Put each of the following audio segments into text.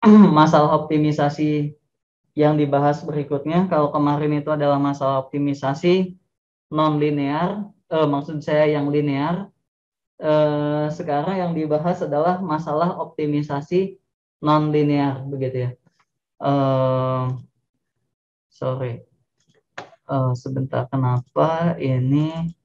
masalah optimisasi yang dibahas berikutnya. Kalau kemarin itu adalah masalah optimisasi non-linear, maksud saya yang linear. Sekarang yang dibahas adalah masalah optimisasi non-linear, begitu ya. Sorry, sebentar, kenapa ini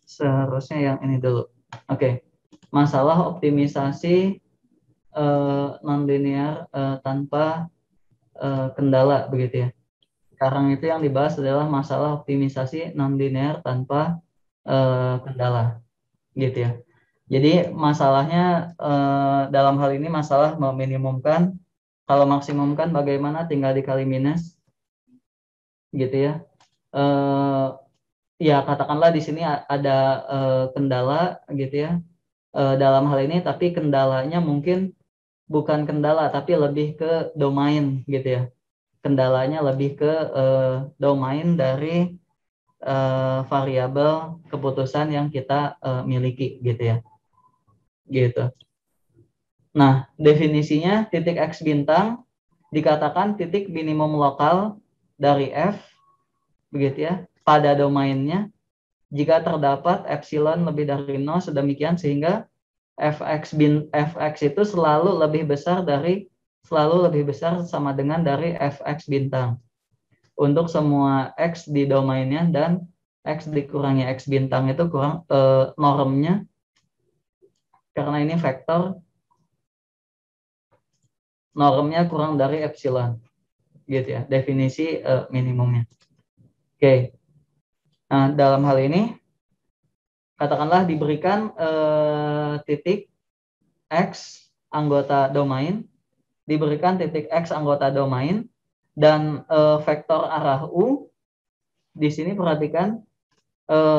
seharusnya yang ini dulu. Oke, masalah optimisasi non-linear tanpa kendala, begitu ya. Sekarang itu yang dibahas adalah masalah optimisasi non-linear tanpa kendala, gitu ya. Jadi masalahnya dalam hal ini masalah meminimumkan, kalau maksimumkan bagaimana, tinggal dikali minus, gitu ya. Ya katakanlah di sini ada kendala, gitu ya, dalam hal ini, tapi kendalanya mungkin bukan kendala tapi lebih ke domain, gitu ya. Kendalanya lebih ke domain dari variabel keputusan yang kita miliki, gitu ya. Gitu. Nah, definisinya titik X bintang dikatakan titik minimum lokal dari F, begitu ya, pada domainnya jika terdapat epsilon lebih dari 0 sedemikian sehingga fx itu selalu lebih besar sama dengan dari fx bintang untuk semua x di domainnya, dan x dikurangi x bintang itu kurang normnya, karena ini vektor, normnya kurang dari epsilon, gitu ya, definisi minimumnya. Oke. Nah, dalam hal ini katakanlah diberikan titik X anggota domain, diberikan titik X anggota domain, dan vektor arah U. Di sini perhatikan,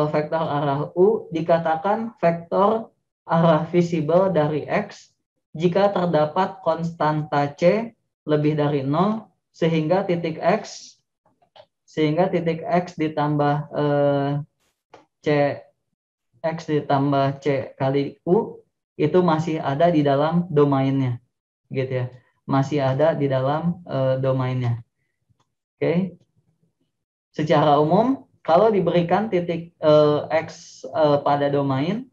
vektor arah U dikatakan vektor arah visible dari X jika terdapat konstanta C lebih dari 0 sehingga titik X ditambah C X ditambah C kali U itu masih ada di dalam domainnya, gitu ya, masih ada di dalam domainnya. Oke. Secara umum kalau diberikan titik X pada domain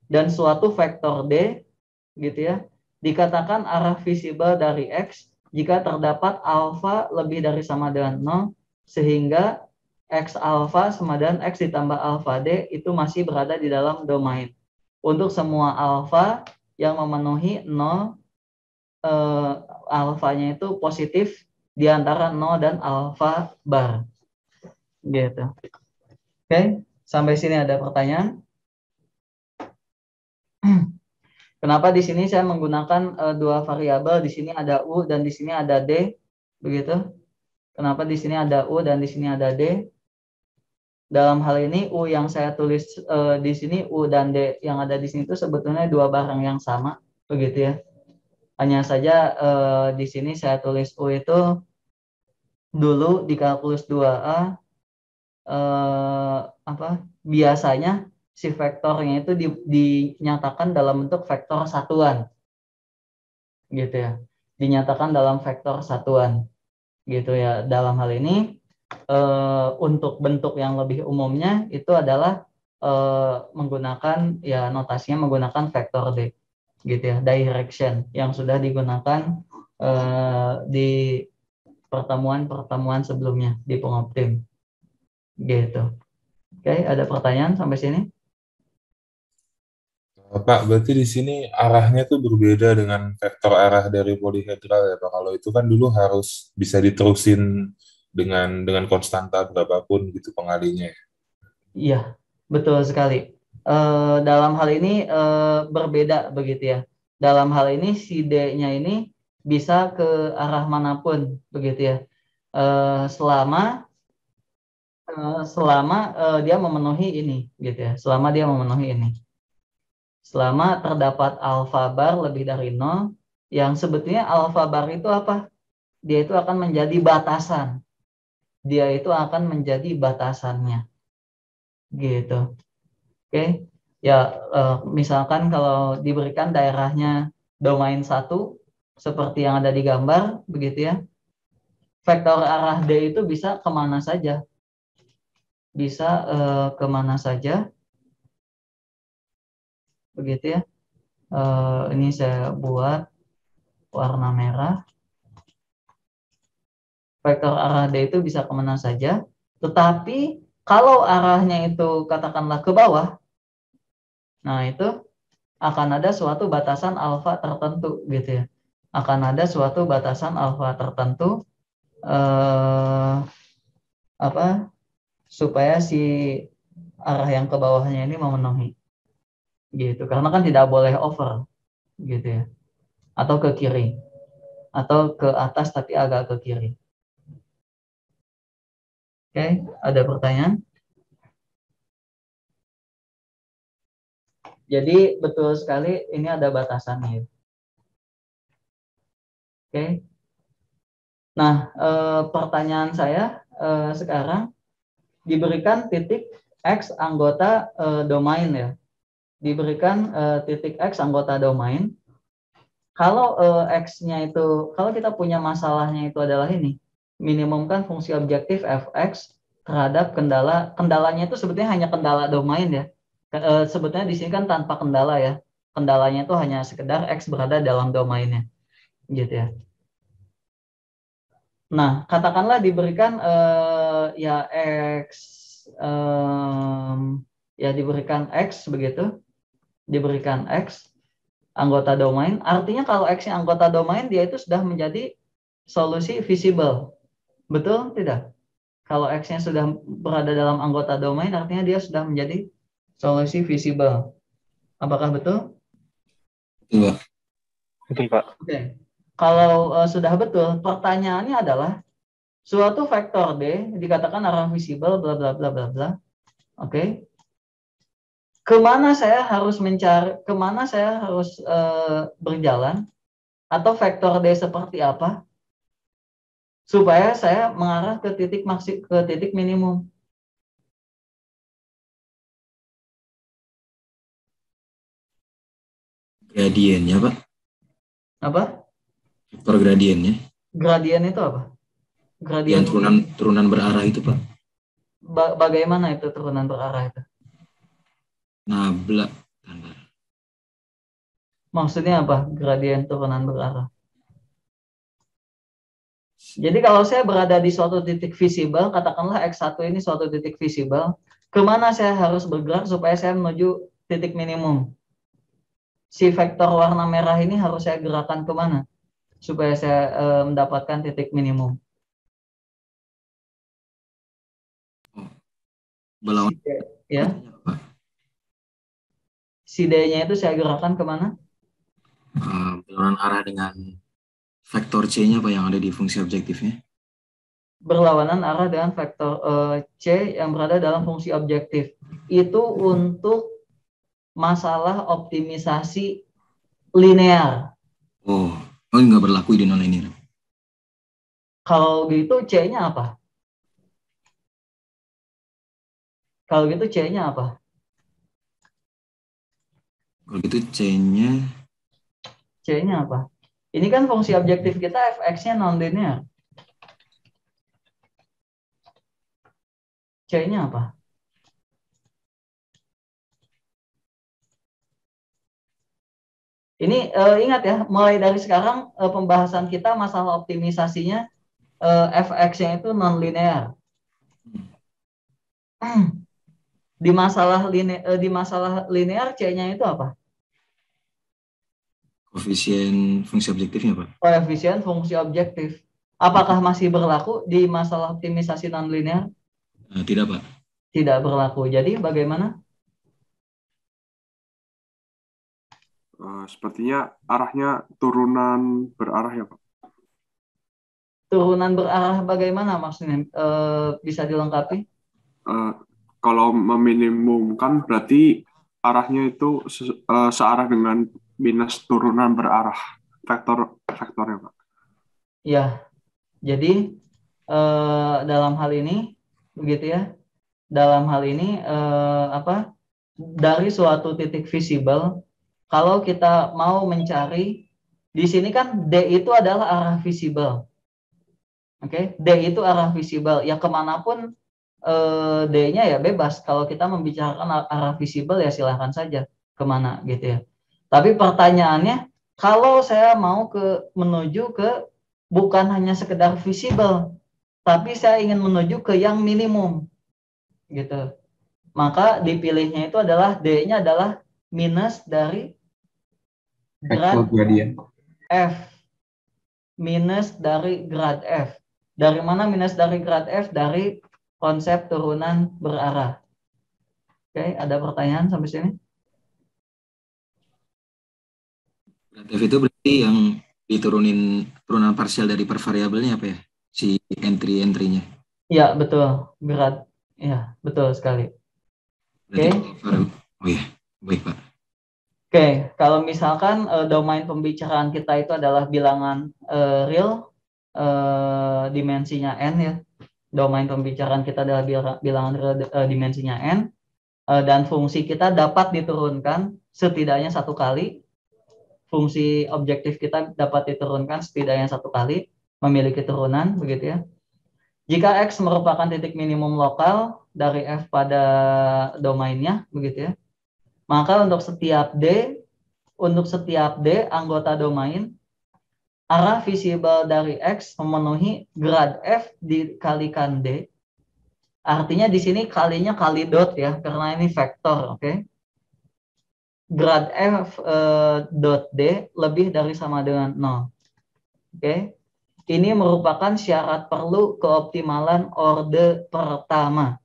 dan suatu vektor D, gitu ya, dikatakan arah visible dari X jika terdapat alfa lebih dari sama dengan 0 sehingga X alfa sama dengan X ditambah alfa D itu masih berada di dalam domain. Untuk semua alfa yang memenuhi 0, alfanya itu positif di antara 0 dan alfa bar, gitu. Oke, sampai sini ada pertanyaan? Kenapa di sini saya menggunakan dua variabel, di sini ada U dan di sini ada D, begitu? Kenapa di sini ada U dan di sini ada D? Dalam hal ini U yang saya tulis di sini, U dan D yang ada di sini itu sebetulnya dua barang yang sama, begitu ya. Hanya saja di sini saya tulis U itu dulu di kalkulus 2A biasanya si vektornya itu dinyatakan dalam bentuk vektor satuan, gitu ya, dinyatakan dalam vektor satuan, gitu ya. Dalam hal ini untuk bentuk yang lebih umumnya itu adalah menggunakan, ya, notasinya menggunakan vektor D, gitu ya, direction yang sudah digunakan di pertemuan sebelumnya di pengoptim, gitu. Oke, ada pertanyaan sampai sini? Pak, berarti di sini arahnya tuh berbeda dengan vektor arah dari polihedral ya Pak. Kalau itu kan dulu harus bisa diterusin dengan konstanta berapapun gitu pengalinya. Iya, betul sekali. Dalam hal ini berbeda, begitu ya. Dalam hal ini si D-nya ini bisa ke arah manapun, begitu ya. Selama dia memenuhi ini, gitu ya. Selama dia memenuhi ini. Selama terdapat alfa bar lebih dari 0, yang sebetulnya alfa bar itu apa? Dia itu akan menjadi batasan. Dia itu akan menjadi batasannya, gitu. Oke. Ya, misalkan kalau diberikan daerahnya domain 1, seperti yang ada di gambar, begitu ya, vektor arah D itu bisa kemana saja. Bisa kemana saja, begitu ya. Ini saya buat warna merah. Vektor arah D itu bisa kemana saja. Tetapi kalau arahnya itu katakanlah ke bawah, nah itu akan ada suatu batasan alfa tertentu gitu ya. Akan ada suatu batasan alfa tertentu apa supaya si arah yang ke bawahnya ini memenuhi gitu. Karena kan tidak boleh over gitu ya. Atau ke kiri atau ke atas tapi agak ke kiri. Oke, ada pertanyaan? Jadi betul sekali ini ada batasannya. Oke. Nah, pertanyaan saya sekarang diberikan titik X anggota domain ya. Diberikan titik X anggota domain. Kalau X-nya itu, kalau kita punya masalahnya itu adalah ini, minimumkan fungsi objektif fx terhadap kendala. Kendalanya itu sebetulnya hanya kendala domain ya. Sebetulnya di sini kan tanpa kendala ya. Kendalanya itu hanya sekedar X berada dalam domainnya, gitu ya. Nah, katakanlah diberikan ya X, ya diberikan X begitu, diberikan X anggota domain. Artinya kalau X-nya anggota domain, dia itu sudah menjadi solusi visible. Betul tidak? Kalau X-nya sudah berada dalam anggota domain, artinya dia sudah menjadi solusi visible. Apakah betul? Betul, Pak. Betul, Pak. Oke. Kalau sudah betul, pertanyaannya adalah suatu vektor D dikatakan arah visible bla bla bla bla bla. Oke. Kemana saya harus mencari, kemana saya harus berjalan, atau vektor D seperti apa supaya saya mengarah ke titik minimum. Gradiennya, Pak. Apa? Vektor gradiennya. Gradien itu apa? Gradien Yang turunan berarah itu, Pak. Bagaimana itu turunan berarah itu? Nah, Maksudnya apa? Gradien turunan berarah. Jadi kalau saya berada di suatu titik visible, katakanlah X1 ini suatu titik visible, kemana saya harus bergerak supaya saya menuju titik minimum? Si vektor warna merah ini harus saya gerakan kemana supaya saya mendapatkan titik minimum? Berlawan. Ya. Si D-nya itu saya gerakan kemana? Berlawanan arah dengan vektor C-nya, Pak, yang ada di fungsi objektifnya. Berlawanan arah dengan vektor C yang berada dalam fungsi objektif. Itu untuk masalah optimisasi linear. Oh, nggak berlaku di non-linear. Kalau gitu C-nya apa? Kalau gitu C-nya apa? Kalau gitu C-nya apa? Ini kan fungsi objektif kita fx-nya non-linear. C-nya apa? Ini ingat ya, mulai dari sekarang pembahasan kita masalah optimisasinya fx-nya itu non-linear. Di masalah linear C-nya itu apa? koefisien fungsi objektifnya, Pak. Koefisien fungsi objektif. Apakah masih berlaku di masalah optimisasi non-linear? Tidak, Pak. Tidak berlaku. Jadi bagaimana? Sepertinya arahnya turunan berarah ya, Pak. Turunan berarah bagaimana maksudnya? Bisa dilengkapi? Kalau meminimumkan berarti arahnya itu searah dengan minus turunan berarah vektornya, Pak. Ya, jadi dalam hal ini begitu ya. Dalam hal ini dari suatu titik visible, kalau kita mau mencari, di sini kan D itu adalah arah visible. Oke, D itu arah visible. Ya kemanapun D-nya ya bebas. Kalau kita membicarakan arah visible ya silahkan saja kemana gitu ya. Tapi pertanyaannya, kalau saya mau menuju ke bukan hanya sekedar visible, tapi saya ingin menuju ke yang minimum gitu. Maka dipilihnya itu adalah D-nya adalah minus dari grad F. Minus dari grad F. Dari mana minus dari grad F? Dari konsep turunan berarah. Oke, ada pertanyaan sampai sini? Grad F itu berarti yang diturunin turunan parsial dari per variabelnya apa ya? Si entry-entry-nya. Ya, betul. Grad. Ya, betul sekali. Berarti Oke. Oh ya, baik Pak. Oke, kalau misalkan domain pembicaraan kita itu adalah bilangan real, dimensinya n ya. Domain pembicaraan kita adalah bilangan real, dimensinya n, dan fungsi kita dapat diturunkan setidaknya satu kali. Fungsi objektif kita dapat diturunkan setidaknya satu kali, memiliki turunan, begitu ya. Jika X merupakan titik minimum lokal dari F pada domainnya, begitu ya, maka untuk setiap D anggota domain, arah visible dari X memenuhi grad F dikalikan D. Artinya di sini kalinya kali dot ya, karena ini vektor, oke. Grad F dot D lebih dari sama dengan 0. Oke. Ini merupakan syarat perlu keoptimalan orde pertama.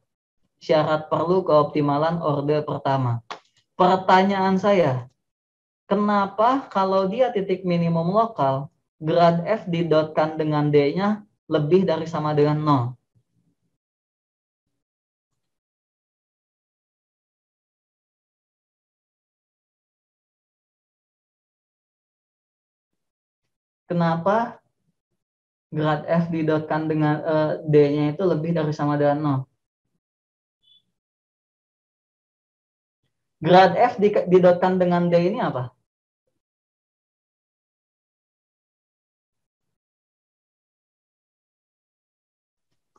Syarat perlu keoptimalan orde pertama. Pertanyaan saya, kenapa kalau dia titik minimum lokal, grad F didotkan dengan D-nya lebih dari sama dengan 0? Kenapa grad F didotkan dengan D-nya itu lebih dari sama dengan 0? Grad F didotkan dengan D ini apa?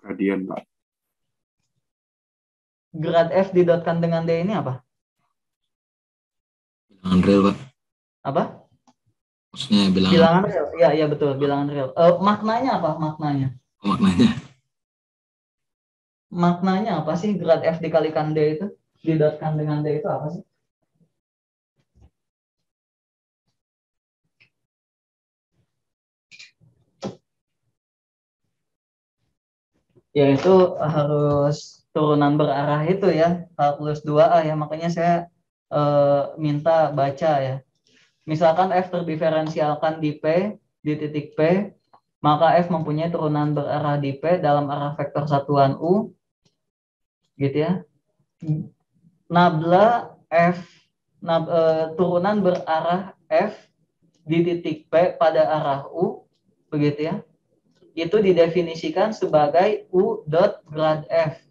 Gradien, Pak. Grad F didotkan dengan D ini apa? Bilangan real Pak. Apa? Maksudnya bilangan real. Ya betul, bilangan real. Maknanya apa? Maknanya. Maknanya apa sih grad F dikalikan D itu? Didotkan dengan D itu apa sih? Yaitu harus turunan berarah itu ya, kalkulus 2A ya. Makanya saya minta baca ya. Misalkan F terdiferensialkan di P, di titik P, maka F mempunyai turunan berarah di P dalam arah vektor satuan U, gitu ya. Nabla F, turunan berarah F di titik P pada arah U, begitu ya. Itu didefinisikan sebagai U dot grad F.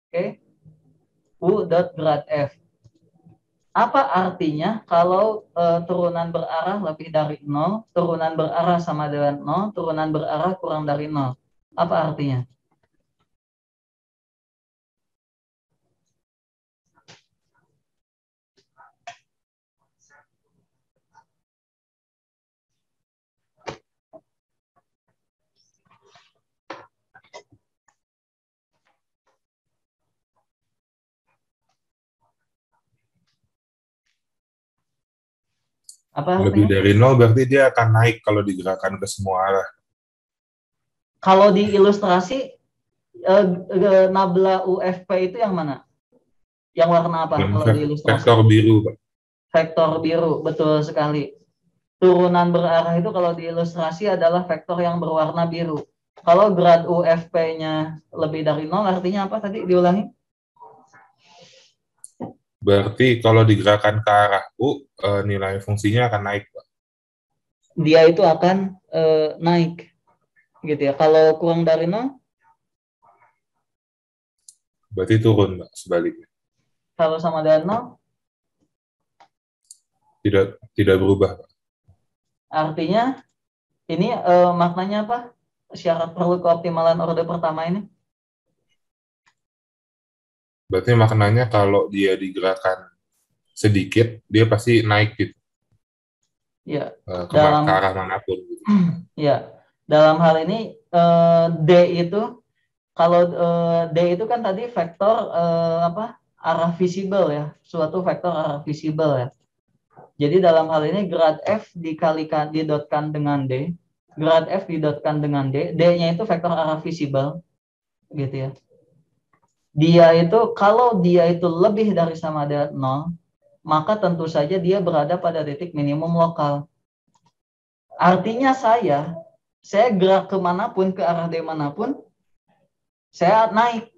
Oke. U dot grad F. Apa artinya kalau turunan berarah lebih dari 0, turunan berarah sama dengan 0, turunan berarah kurang dari 0? Apa artinya? Apa Lebih artinya? dari 0 berarti dia akan naik kalau digerakkan ke semua arah. Kalau di ilustrasi nabla UFP itu yang mana? Yang warna apa Yang kalau di ilustrasi? vektor biru, Pak. Vektor biru, betul sekali. Turunan berarah itu kalau di ilustrasi adalah vektor yang berwarna biru. Kalau grad UFP-nya lebih dari 0 artinya apa tadi? Diulangi. Berarti kalau digerakkan ke arah U, nilai fungsinya akan naik, Pak. Dia itu akan naik, gitu ya. Kalau kurang dari 0? Berarti turun, Pak, sebaliknya. kalau sama dengan 0, Tidak berubah. artinya ini maknanya apa? Syarat perlu keoptimalan orde pertama ini? Berarti maknanya kalau dia digerakkan sedikit, dia pasti naik gitu, Ya, ke dalam arah manapun. Gitu. ya, dalam hal ini D itu kalau D itu kan tadi vektor apa? Arah visible ya, suatu vektor arah visible ya. Jadi dalam hal ini grad F dikalikan didotkan dengan D, grad F didotkan dengan D, D-nya itu vektor arah visible gitu ya. Dia itu kalau dia itu lebih dari sama dengan 0, maka tentu saja dia berada pada titik minimum lokal. Artinya saya gerak kemanapun, ke arah D manapun, saya naik.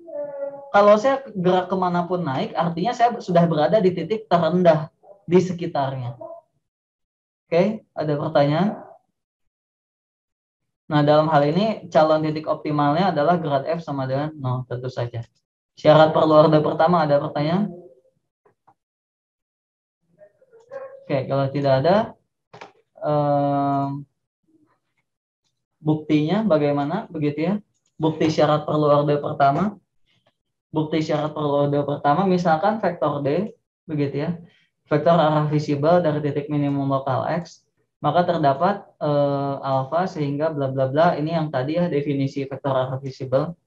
Kalau saya gerak kemanapun naik, artinya saya sudah berada di titik terendah di sekitarnya. Oke, ada pertanyaan? Nah, dalam hal ini calon titik optimalnya adalah grad F sama dengan 0, tentu saja. Syarat perlu orde pertama, ada pertanyaan? Oke, kalau tidak ada, buktinya bagaimana, begitu ya? Bukti syarat perlu orde pertama. Bukti syarat perlu orde pertama, misalkan vektor D, begitu ya? Vektor arah visible dari titik minimum lokal X, maka terdapat alfa sehingga bla bla bla. Ini yang tadi ya definisi vektor arah visible.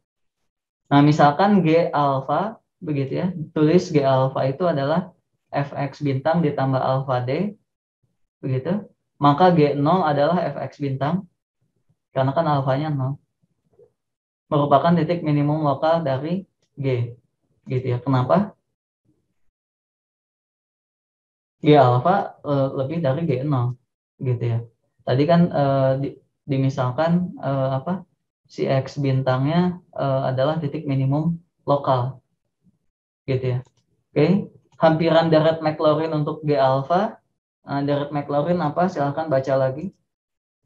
Nah, misalkan G alfa, begitu ya, tulis G alfa itu adalah Fx bintang ditambah alfa D, begitu. Maka G0 adalah Fx bintang, karena kan alfanya 0. Merupakan titik minimum lokal dari G, gitu ya. Kenapa? G alfa lebih dari G0, gitu ya. Tadi kan dimisalkan apa? Si X bintangnya adalah titik minimum lokal, gitu ya. Oke, hampiran deret Maclaurin untuk G alfa. Deret Maclaurin apa? Silahkan baca lagi,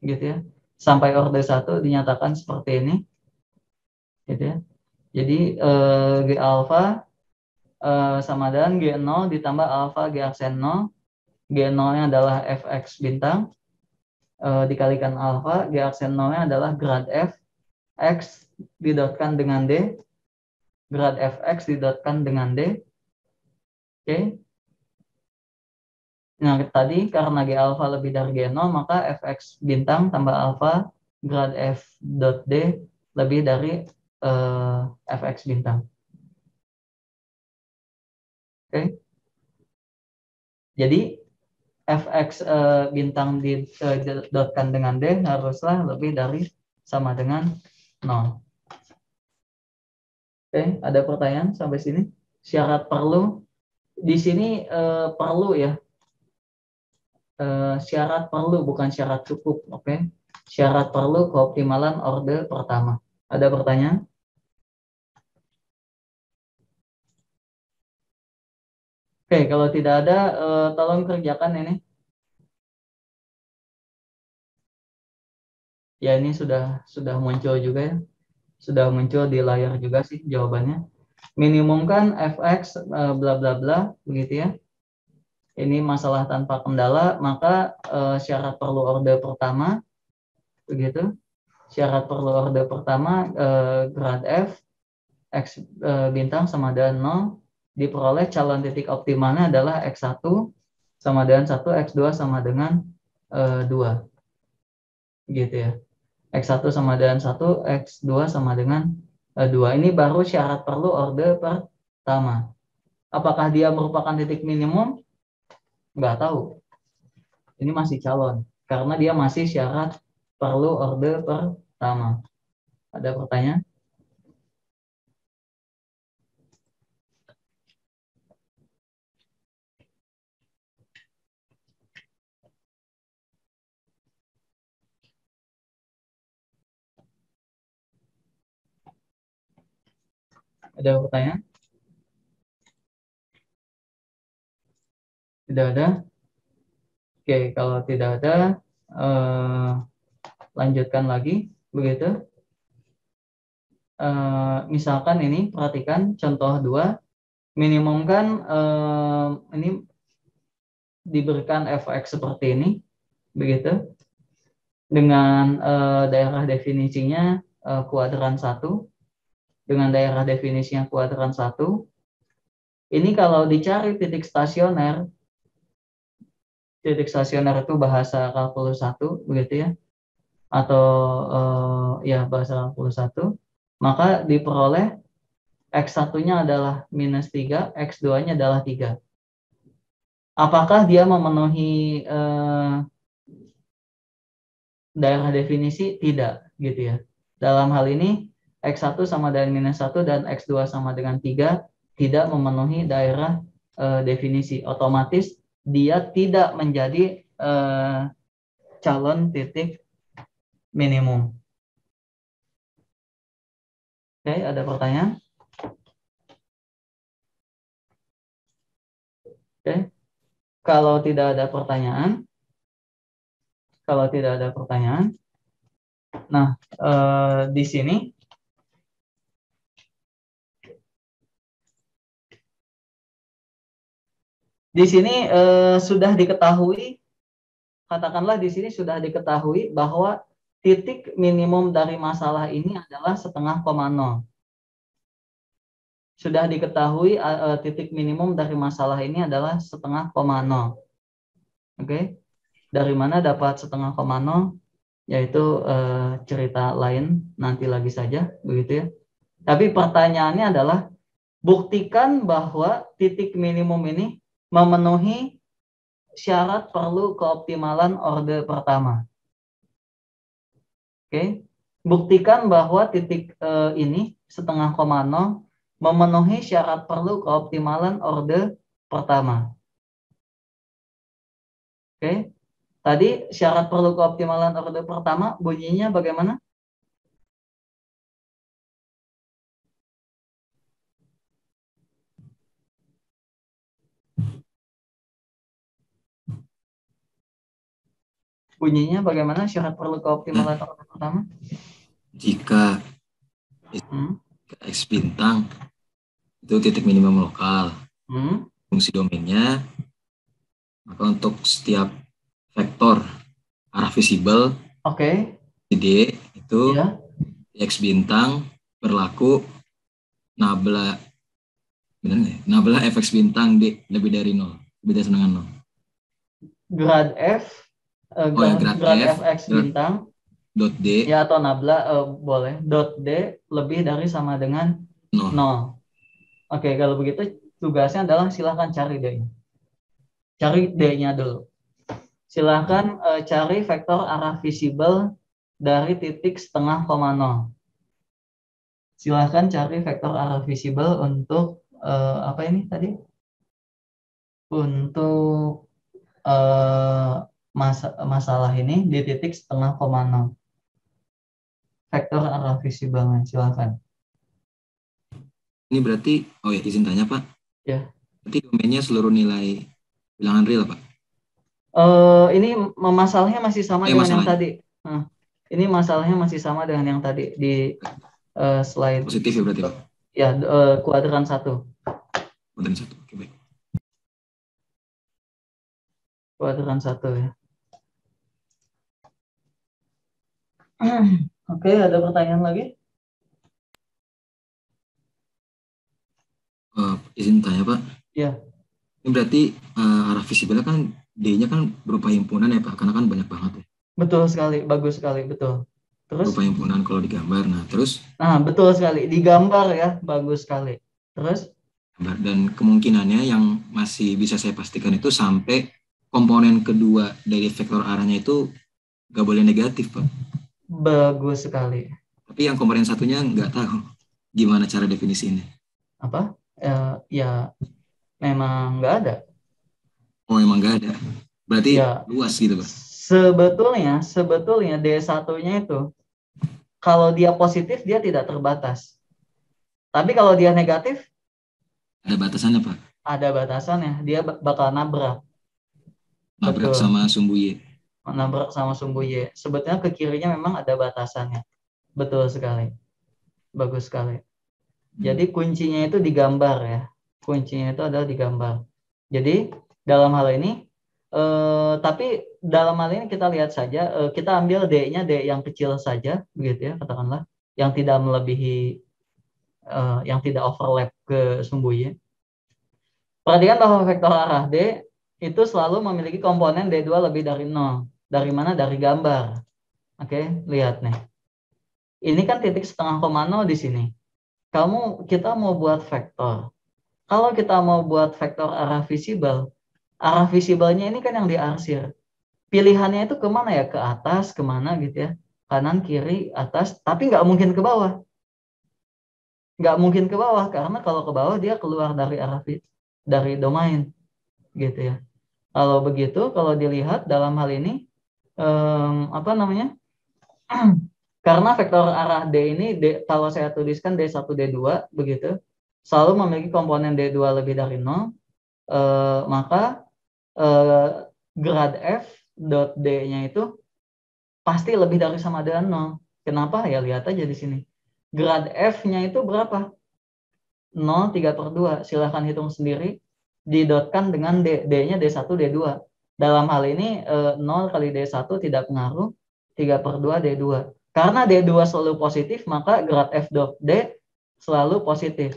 gitu ya. Sampai orde 1 dinyatakan seperti ini, gitu ya. Jadi G alfa sama dengan G0 ditambah alfa G aksen 0. G0-nya adalah Fx bintang dikalikan alfa, G aksen 0-nya adalah grad F X didotkan dengan D, grad Fx didotkan dengan D. Oke. Nah, tadi karena G alfa lebih dari G0, maka Fx bintang tambah alfa grad F dot D lebih dari Fx bintang. Oke. Jadi Fx bintang didotkan dengan D haruslah lebih dari sama dengan 0. Oke, ada pertanyaan sampai sini? Syarat perlu di sini perlu ya. Syarat perlu bukan syarat cukup, oke? Syarat perlu keoptimalan orde pertama. Ada pertanyaan? Oke, kalau tidak ada, tolong kerjakan ini. Ya, ini sudah muncul juga ya. Sudah muncul di layar juga sih jawabannya. Minimum kan Fx bla bla bla, begitu ya. Ini masalah tanpa kendala, maka syarat perlu orde pertama, begitu. Syarat perlu orde pertama grad F X bintang sama dengan 0, diperoleh calon titik optimalnya adalah X1 sama dengan 1, X2 sama dengan 2, gitu ya. X1 sama dengan 1, X2 sama dengan 2. Ini baru syarat perlu orde pertama. Apakah dia merupakan titik minimum? Nggak tahu. Ini masih calon, karena dia masih syarat perlu orde pertama. Ada pertanyaan? Ada pertanyaan? Tidak ada? Oke, kalau tidak ada, lanjutkan lagi, begitu. Misalkan ini, perhatikan contoh 2. Minimum kan ini diberikan fx seperti ini, begitu, dengan daerah definisinya kuadran 1, dengan daerah definisinya kuadran 1. Ini kalau dicari titik stasioner itu bahasa kalkulus 1, begitu ya, atau ya bahasa kalkulus 1, maka diperoleh X1-nya adalah -3, X2-nya adalah 3. Apakah dia memenuhi daerah definisi? Tidak, gitu ya. Dalam hal ini, X1 sama dengan -1 dan X2 sama dengan 3 tidak memenuhi daerah definisi. Otomatis dia tidak menjadi calon titik minimum. Oke, ada pertanyaan? Oke. Kalau tidak ada pertanyaan, nah di sini sudah diketahui, katakanlah di sini sudah diketahui bahwa titik minimum dari masalah ini adalah 0,5. Sudah diketahui titik minimum dari masalah ini adalah 0,5. Oke. Dari mana dapat 0,5? Yaitu cerita lain nanti lagi saja, begitu ya. Tapi pertanyaannya adalah buktikan bahwa titik minimum ini memenuhi syarat perlu keoptimalan orde pertama. Oke. Buktikan bahwa titik ini 0,5 memenuhi syarat perlu keoptimalan orde pertama. Oke. Tadi syarat perlu keoptimalan orde pertama bunyinya bagaimana? Bunyinya bagaimana syarat perlu keoptimalan orde pertama? Jika X bintang itu titik minimum lokal, fungsi domainnya, maka untuk setiap vektor arah visible, D itu X bintang berlaku nabla fx bintang D lebih dari 0, lebih dari dengan 0. Grad F, grad fx bintang dot D ya, atau nabla boleh, dot D lebih dari sama dengan 0. Oke, kalau begitu tugasnya adalah silahkan cari D-nya. Cari D-nya dulu. Silahkan cari vektor arah visible dari titik 0,5. Silahkan cari vektor arah visible untuk apa ini tadi? Untuk masalah ini di titik 0,5. Vektor arah visible, silahkan. Ini berarti, izin tanya Pak. Ya. Berarti domainnya seluruh nilai bilangan real Pak? Ini masalahnya masih sama dengan yang tadi. Ini masalahnya masih sama dengan yang tadi di slide. Positif ya berarti Pak? Ya, kuadran 1. Kuadran 1, oke baik. Kuadran 1 ya. Oke, ada pertanyaan lagi? Izin tanya Pak. Ya. Ini berarti arah visible kan D-nya kan berupa himpunan ya Pak, karena kan banyak banget ya. Betul sekali, bagus sekali, betul. Terus? Berupa himpunan kalau digambar, terus? Nah, betul sekali, digambar ya, bagus sekali. Terus? Dan kemungkinannya yang masih bisa saya pastikan itu sampai komponen kedua dari vektor arahnya itu nggak boleh negatif Pak. Bagus sekali. Tapi yang komponen satunya nggak tahu gimana cara definisinya. Apa? Ya memang nggak ada. Oh, emang nggak ada. Berarti ya, luas gitu Pak. Sebetulnya D1-nya itu kalau dia positif dia tidak terbatas. Tapi kalau dia negatif ada batasannya Pak. Ada batasannya, dia bakal nabrak. Nabrak sama sumbu Y. Nabrak sama sumbu Y. Sebetulnya ke kirinya memang ada batasannya. Betul sekali. Bagus sekali. Jadi kuncinya itu digambar ya. kuncinya itu adalah di gambar. Jadi dalam hal ini, tapi dalam hal ini kita lihat saja, kita ambil D-nya D yang kecil saja, begitu ya, katakanlah, yang tidak melebihi, yang tidak overlap ke sumbu Y. Perhatikan bahwa vektor arah D itu selalu memiliki komponen D2 lebih dari 0. Dari mana? Dari gambar. Oke, lihat nih. Ini kan titik setengah koma 0 di sini. Kita mau buat vektor. Kalau kita mau buat vektor arah visibelnya ini kan yang diarsir. Pilihannya itu kemana ya? Ke atas, kemana gitu ya? Kanan, kiri, atas. Tapi nggak mungkin ke bawah. Nggak mungkin ke bawah, karena kalau ke bawah dia keluar dari dari domain. Gitu ya. Kalau begitu, kalau dilihat dalam hal ini, apa namanya? Karena vektor arah D ini, kalau saya tuliskan D1, D2, begitu, selalu memiliki komponen D2 lebih dari 0, maka grad F dot D-nya itu pasti lebih dari sama dengan 0. Kenapa? Ya lihat aja di sini. Grad F-nya itu berapa? 0, 3/2. Silahkan hitung sendiri. Didotkan dengan D. D-nya D1, D2. Dalam hal ini 0 kali D1 tidak pengaruh. 3/2 D2. Karena D2 selalu positif, maka grad F dot D selalu positif.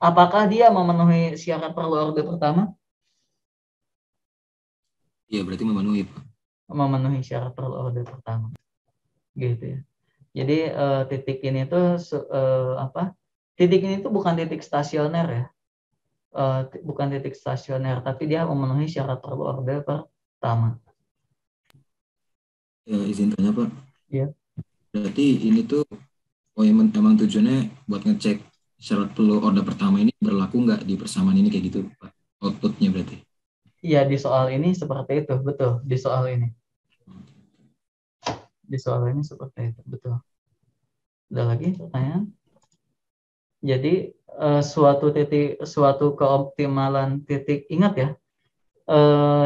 Apakah dia memenuhi syarat perlu orde pertama? Iya, berarti memenuhi, Pak. Memenuhi syarat perlu orde pertama. Gitu ya. Jadi titik ini tuh apa? Titik ini tuh bukan titik stasioner ya. Bukan titik stasioner, tapi dia memenuhi syarat perlu orde pertama. Ya, izin tanya, Pak. Iya. Berarti ini tuh emang tujuannya buat ngecek syarat perlu orde pertama ini berlaku nggak di persamaan ini kayak gitu, Pak? Outputnya berarti. Iya, di soal ini seperti itu, betul. Di soal ini. Di soal ini seperti itu, betul. Ada lagi pertanyaan? Jadi suatu keoptimalan titik, ingat ya,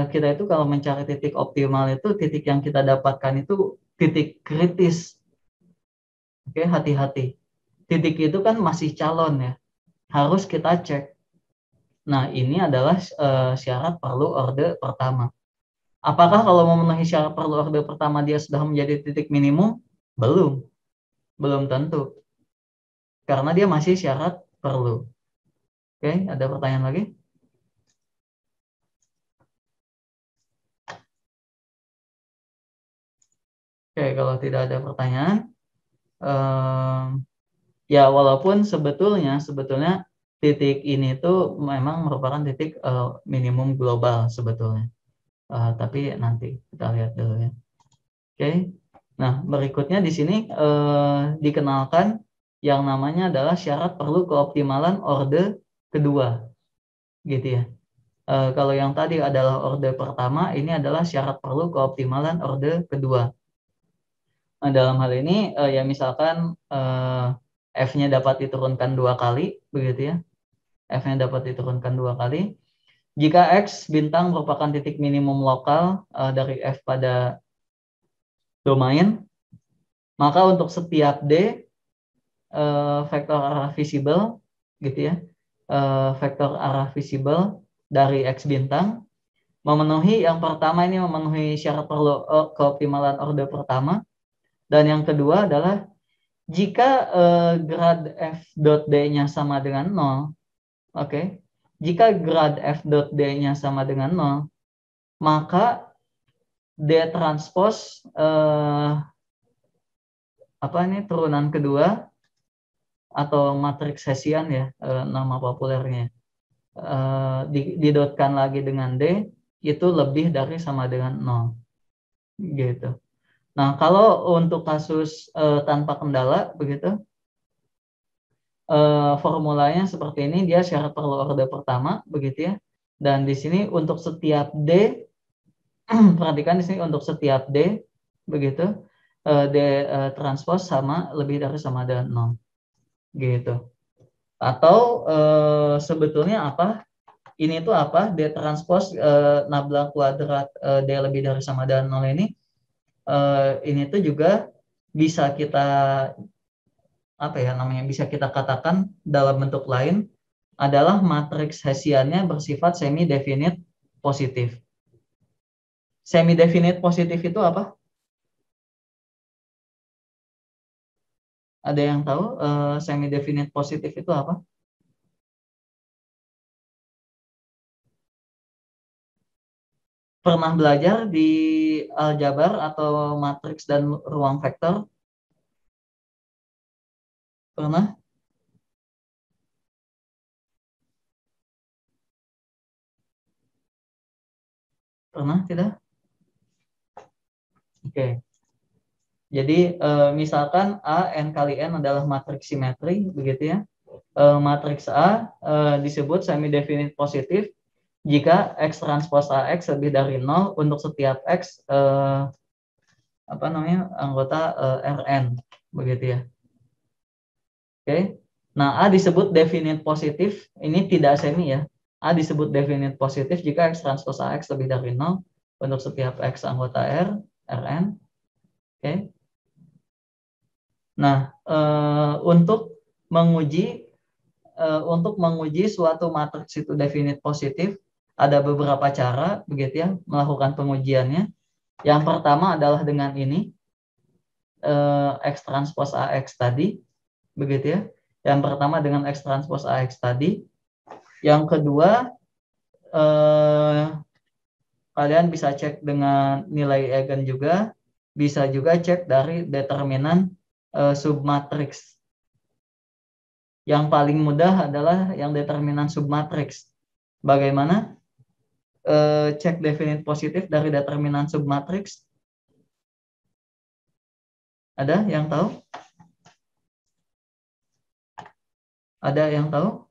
kita itu kalau mencari titik optimal itu titik yang kita dapatkan itu titik kritis. Oke, hati-hati. Titik itu kan masih calon ya, harus kita cek. Nah, ini adalah syarat perlu orde pertama. Apakah kalau memenuhi syarat perlu orde pertama dia sudah menjadi titik minimum? Belum. Belum tentu. Karena dia masih syarat perlu. Oke, ada pertanyaan lagi? Oke, kalau tidak ada pertanyaan, ya walaupun sebetulnya titik ini tuh memang merupakan titik minimum global sebetulnya. Tapi nanti kita lihat dulu ya. Oke. Nah, berikutnya di sini dikenalkan yang namanya adalah syarat perlu keoptimalan orde kedua. Gitu ya. Kalau yang tadi adalah orde pertama, ini adalah syarat perlu keoptimalan orde kedua. Nah, dalam hal ini ya misalkan F-nya dapat diturunkan 2 kali, begitu ya. F-nya dapat diturunkan 2 kali. Jika X bintang merupakan titik minimum lokal dari F pada domain, maka untuk setiap D vektor arah visible, gitu ya, vektor arah visible dari X bintang memenuhi, yang pertama ini memenuhi syarat perlu keoptimalan orde pertama, dan yang kedua adalah jika grad F dot D-nya sama dengan 0, oke. Jika grad F dot D-nya sama dengan 0, maka D transpose turunan kedua atau matriks Hessian ya, nama populernya, didotkan lagi dengan D, itu lebih dari sama dengan 0. Gitu. Nah, kalau untuk kasus tanpa kendala begitu, formulanya seperti ini, dia syarat perlu orde pertama begitu ya. Dan di sini untuk setiap D, perhatikan di sini untuk setiap D begitu, D transpose sama lebih dari sama dengan 0. Gitu. Atau sebetulnya apa? Ini tuh apa? D transpose nabla kuadrat D lebih dari sama dengan 0 ini. Ini tuh juga bisa kita bisa kita katakan dalam bentuk lain adalah matriks Hessiannya bersifat semi-definite positif. Semi-definite positif itu apa? Ada yang tahu semi-definite positif itu apa? Pernah belajar di aljabar atau matriks dan ruang vektor? Pernah? Pernah tidak? Oke. Jadi misalkan A n kali n adalah matriks simetri, begitu ya. Matriks A disebut semi-definite positif jika X transpos AX lebih dari 0 untuk setiap X anggota Rn, begitu ya. Oke. Nah, A disebut definite positif, ini tidak semi ya. A disebut definite positif jika X transpos AX lebih dari 0 untuk setiap X anggota Rn. Oke. Nah, untuk menguji suatu matriks itu definite positif, ada beberapa cara, begitu ya, melakukan pengujiannya. Yang pertama adalah dengan ini, X transpos AX tadi, begitu ya. Yang pertama dengan X transpos AX tadi. Yang kedua, kalian bisa cek dengan nilai eigen juga, bisa juga cek dari determinan submatriks. Yang paling mudah adalah yang determinan submatriks. Bagaimana cek definite positif dari determinan submatriks? Ada yang tahu? Ada yang tahu?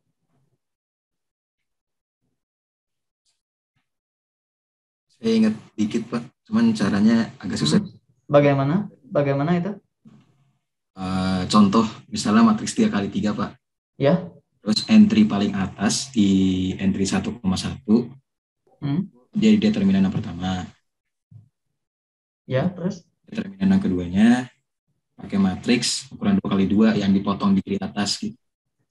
Saya ingat dikit Pak, cuman caranya agak susah. Bagaimana? Bagaimana itu? Contoh, misalnya matriks 3x3 Pak. Ya. Terus entry paling atas di entry 1,1 jadi determinan yang pertama. Ya, terus? Determinan yang keduanya pakai matriks ukuran 2x2 yang dipotong di kiri atas gitu.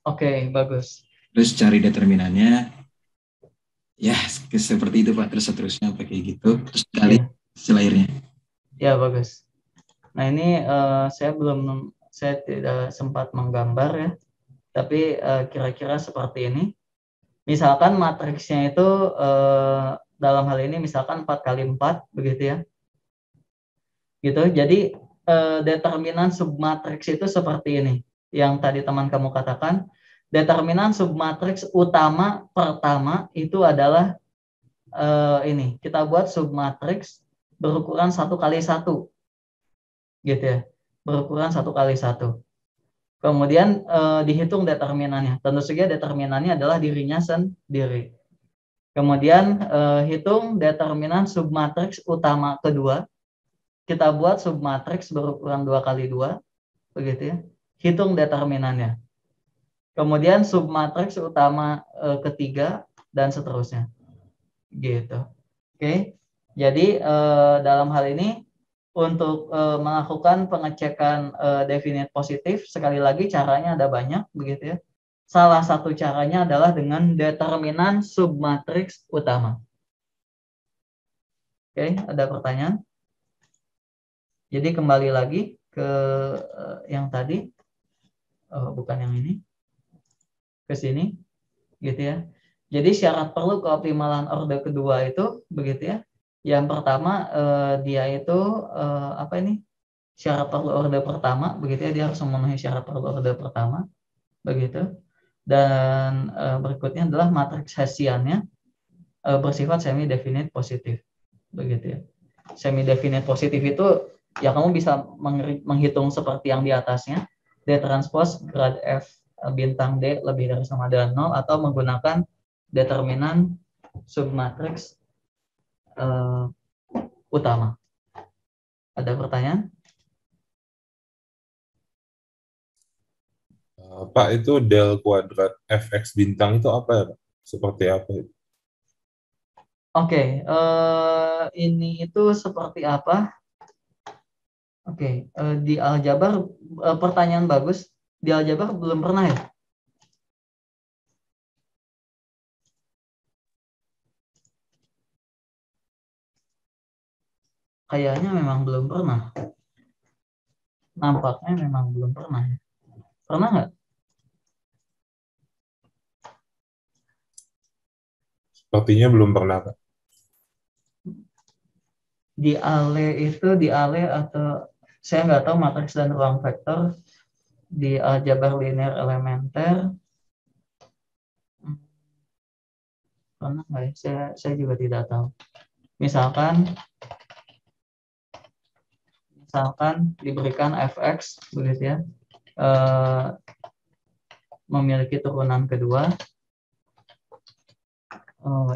Oke, bagus. Terus cari determinannya, ya seperti itu Pak, terus seterusnya pakai gitu, terus kali lairnya. Ya, bagus. Nah, ini saya tidak sempat menggambar ya, tapi kira-kira seperti ini. Misalkan matriksnya itu dalam hal ini misalkan 4x4, begitu ya. Gitu. Jadi determinan submatriks itu seperti ini. Yang tadi teman kamu katakan, determinan submatriks utama pertama itu adalah ini. Kita buat submatriks berukuran 1x1. Gitu ya. Berukuran 1x1. Kemudian dihitung determinannya. Tentu saja determinannya adalah dirinya sendiri. Kemudian hitung determinan submatriks utama kedua. Kita buat submatriks berukuran 2x2, begitu ya. Hitung determinannya. Kemudian submatriks utama ketiga dan seterusnya. Gitu. Oke. Jadi dalam hal ini untuk melakukan pengecekan definite positif, sekali lagi caranya ada banyak, begitu ya. Salah satu caranya adalah dengan determinan submatriks utama. Oke, ada pertanyaan? Jadi kembali lagi ke yang tadi, bukan yang ini, ke sini, gitu ya. Jadi syarat perlu keoptimalan orde kedua itu, begitu ya. Yang pertama dia itu syarat perlu orde pertama, begitu ya. Dia harus memenuhi syarat perlu orde pertama, begitu. Dan berikutnya adalah matriks Hessiannya bersifat semi definite positif, begitu ya. Semi definite positif itu ya kamu bisa menghitung seperti yang di atasnya, D transpos grad F bintang D lebih dari sama dengan 0, atau menggunakan determinan submatriks utama. Ada pertanyaan? Pak, itu del kuadrat Fx bintang itu apa ya Pak? Seperti apa itu? Oke, ini itu seperti apa? Oke, di aljabar pertanyaan bagus. Di aljabar belum pernah ya? kayaknya memang belum pernah. Nampaknya memang belum pernah. Pernah nggak? Sepertinya belum pernah, Pak. Di Ale atau saya nggak tahu matriks dan ruang vektor di aljabar linear elementer. Pernah nggak ya? Saya juga tidak tahu. Misalkan diberikan fx begitu ya, memiliki turunan kedua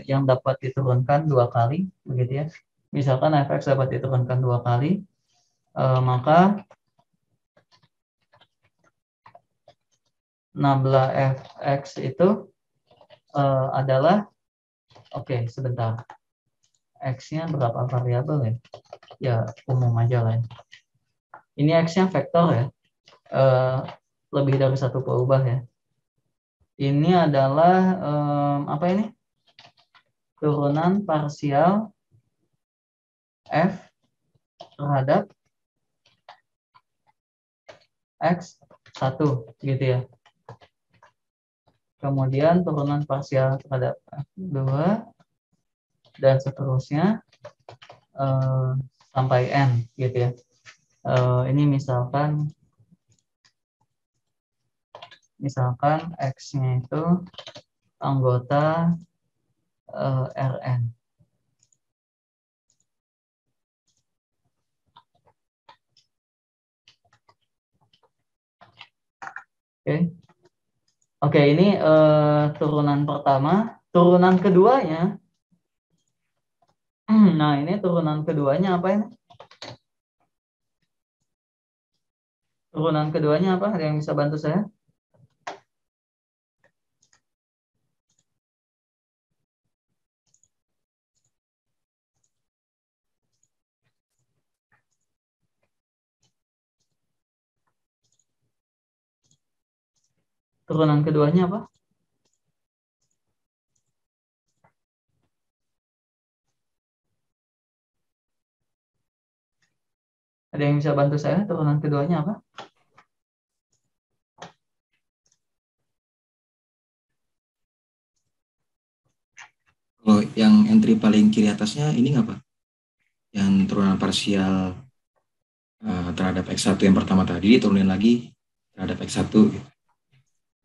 yang dapat diturunkan 2 kali begitu ya. Misalkan fx dapat diturunkan 2 kali, maka nabla fx itu adalah, oke, sebentar, x-nya berapa variabel ya? Ya umum aja lah. Ini x-nya vektor ya, lebih dari satu peubah ya. Ini adalah apa ini? Turunan parsial f terhadap x1 gitu ya. Kemudian turunan parsial terhadap f2 dan seterusnya sampai n gitu ya. Ini misalkan x-nya itu anggota Rn. Oke, ini turunan pertama. Turunan keduanya, nah ini turunan keduanya apa ini? Turunan keduanya apa? Ada yang bisa bantu saya? Turunan keduanya apa? Ada yang bisa bantu saya? Turunan keduanya apa? Kalau yang entry paling kiri atasnya ini nggak Pak? Yang turunan parsial terhadap X1 yang pertama tadi diturunin lagi terhadap X1 gitu.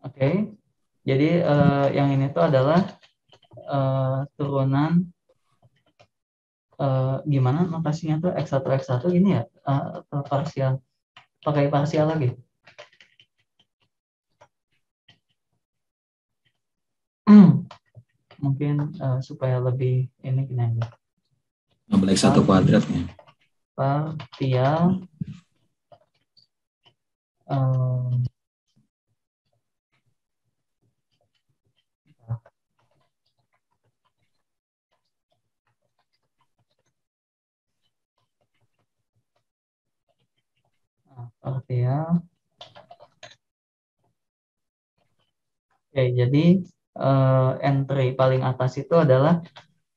Oke. Jadi yang ini tuh adalah turunan gimana notasinya tuh X1 X1 ini ya, atau parsial, pakai parsial lagi. Mungkin supaya lebih ini gini aja. Nambah X1 kuadratnya. Partial partial. Oke, jadi entry paling atas itu adalah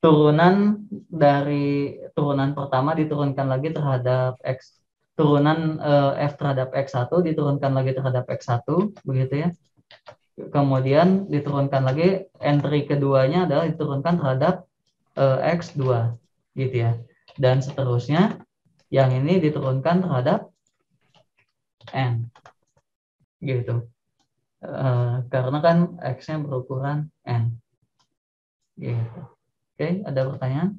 turunan dari turunan pertama diturunkan lagi terhadap X, turunan F terhadap X1 diturunkan lagi terhadap X1 begitu ya. Kemudian diturunkan lagi, entry keduanya adalah diturunkan terhadap X2 gitu ya. Dan seterusnya yang ini diturunkan terhadap N gitu. Karena kan X-nya berukuran N gitu. Oke, ada pertanyaan?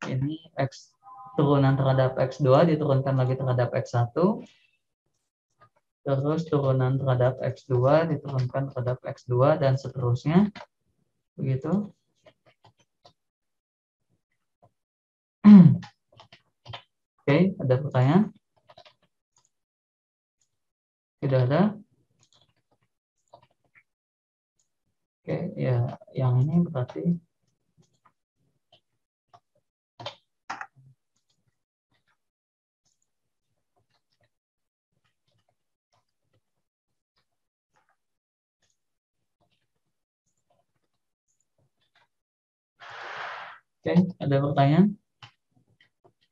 Ini X turunan terhadap X2 diturunkan lagi terhadap X1, terus turunan terhadap X2 diturunkan terhadap X2 dan seterusnya begitu. Oke, ada pertanyaan? Tidak ada? Oke, ya yang ini berarti Oke, ada pertanyaan?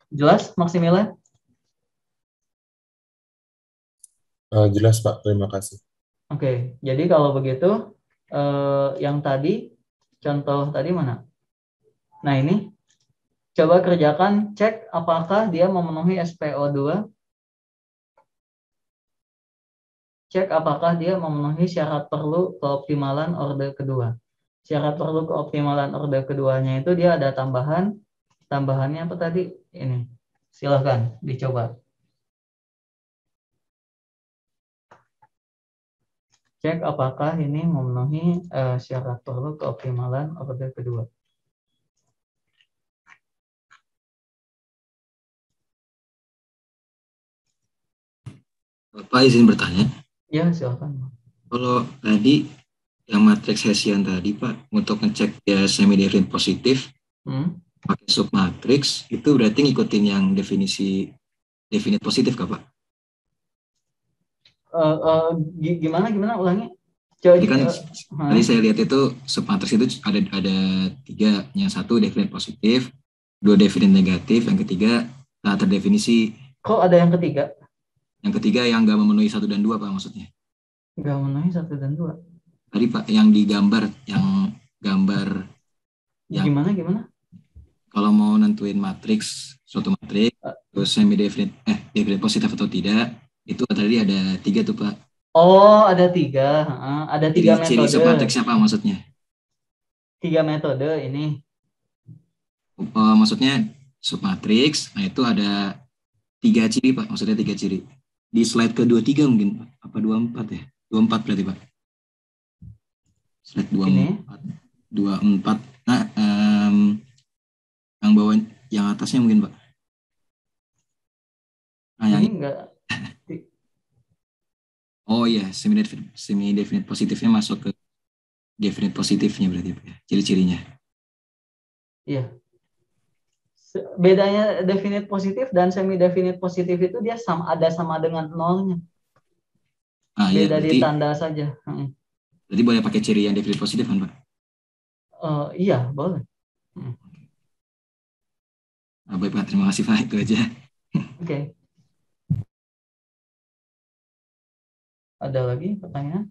Jelas, Maximilian? Jelas Pak, terima kasih. Oke, jadi kalau begitu, yang tadi, contoh tadi mana? Nah ini, coba kerjakan, cek apakah dia memenuhi SPO2. Cek apakah dia memenuhi syarat perlu keoptimalan orde kedua. Syarat perlu keoptimalan orde keduanya itu dia ada tambahannya apa tadi? Ini, silahkan dicoba. Cek apakah ini memenuhi syarat perlu keoptimalan orde kedua. Bapak izin bertanya. Ya, silahkan. Kalau tadi yang matriks Hessian tadi Pak, untuk ngecek dia semi definite positif, pakai submatriks, itu berarti ngikutin yang definisi definite positif kah Pak? Gimana ulangi? Jadi kan tadi saya lihat itu submatriks itu ada 3, yang satu definite positif, 2 definite negatif, yang ketiga tak terdefinisi. Kok ada yang ketiga? Yang ketiga yang nggak memenuhi 1 dan 2 Pak maksudnya. Nggak memenuhi 1 dan 2. Tadi Pak yang digambar, yang gambar yang gimana? Kalau mau nentuin matriks, suatu matriks, terus semi definite definite positif atau tidak, itu tadi ada 3 tuh Pak. Oh, ada 3. Ada 3 metode. Ciri submatriksnya Pak maksudnya? 3 metode ini. Maksudnya submatriks, nah itu ada 3 ciri Pak, maksudnya 3 ciri. Di slide ke-23 mungkin Pak, apa 24 ya? 24 berarti Pak. Slide 24. Nah, yang bawah, yang atasnya mungkin Pak. Nah, yang ini enggak. Oh iya, semi definite positifnya masuk ke definite positifnya berarti Pak, ciri-cirinya. Iya. Bedanya definite positif dan semi definite positif itu dia sama dengan nolnya. Beda berarti, di tanda saja. Berarti boleh pakai ciri yang definite positif kan Pak? Iya, boleh. Baik Pak, terima kasih Pak, itu aja. Oke. Ada lagi pertanyaan?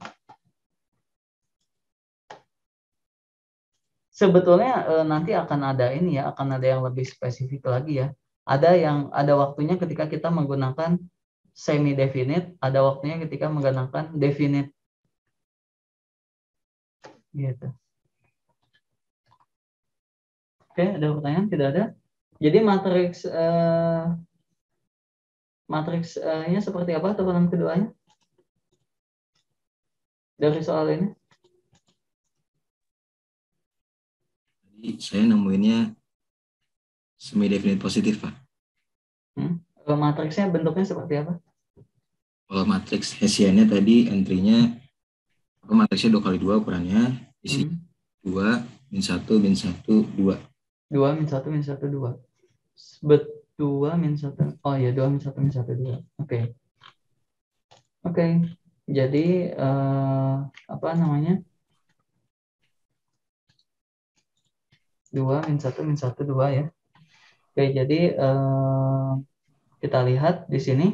Sebetulnya nanti akan ada akan ada yang lebih spesifik lagi ya. Ada waktunya ketika kita menggunakan semi definite, ada waktunya ketika menggunakan definite. Gitu. Oke, ada pertanyaan? Tidak ada. Jadi matriksnya seperti apa turunan keduanya? Dari soal ini? Saya nemuinnya semi definite positif Pak. Matriksnya bentuknya seperti apa? Kalau matriks Hessiannya tadi entry-nya matriksnya 2 kali 2 ukurannya, isi 2 min 1 min 1 2. 2 min 1 min 1 2. 2 min 1. Oh iya, 2 min 1 min 1 2. Oke. Jadi apa namanya? 2 min 1 min 1 2 ya. Oke, jadi kita lihat di sini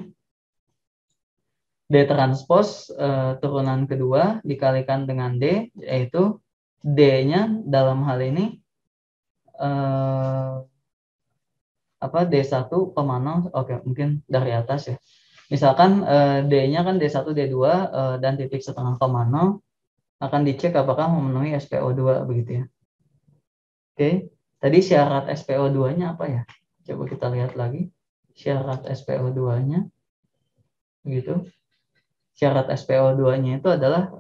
D transpose turunan kedua dikalikan dengan D, yaitu D-nya dalam hal ini D1, 0. Oke, mungkin dari atas ya. Misalkan D-nya kan D1, D2 dan titik setengah 0 akan dicek apakah memenuhi SPO2 begitu ya. Oke, tadi syarat SPO2-nya apa ya? Coba kita lihat lagi. Syarat SPO2-nya begitu. Syarat SPO2-nya itu adalah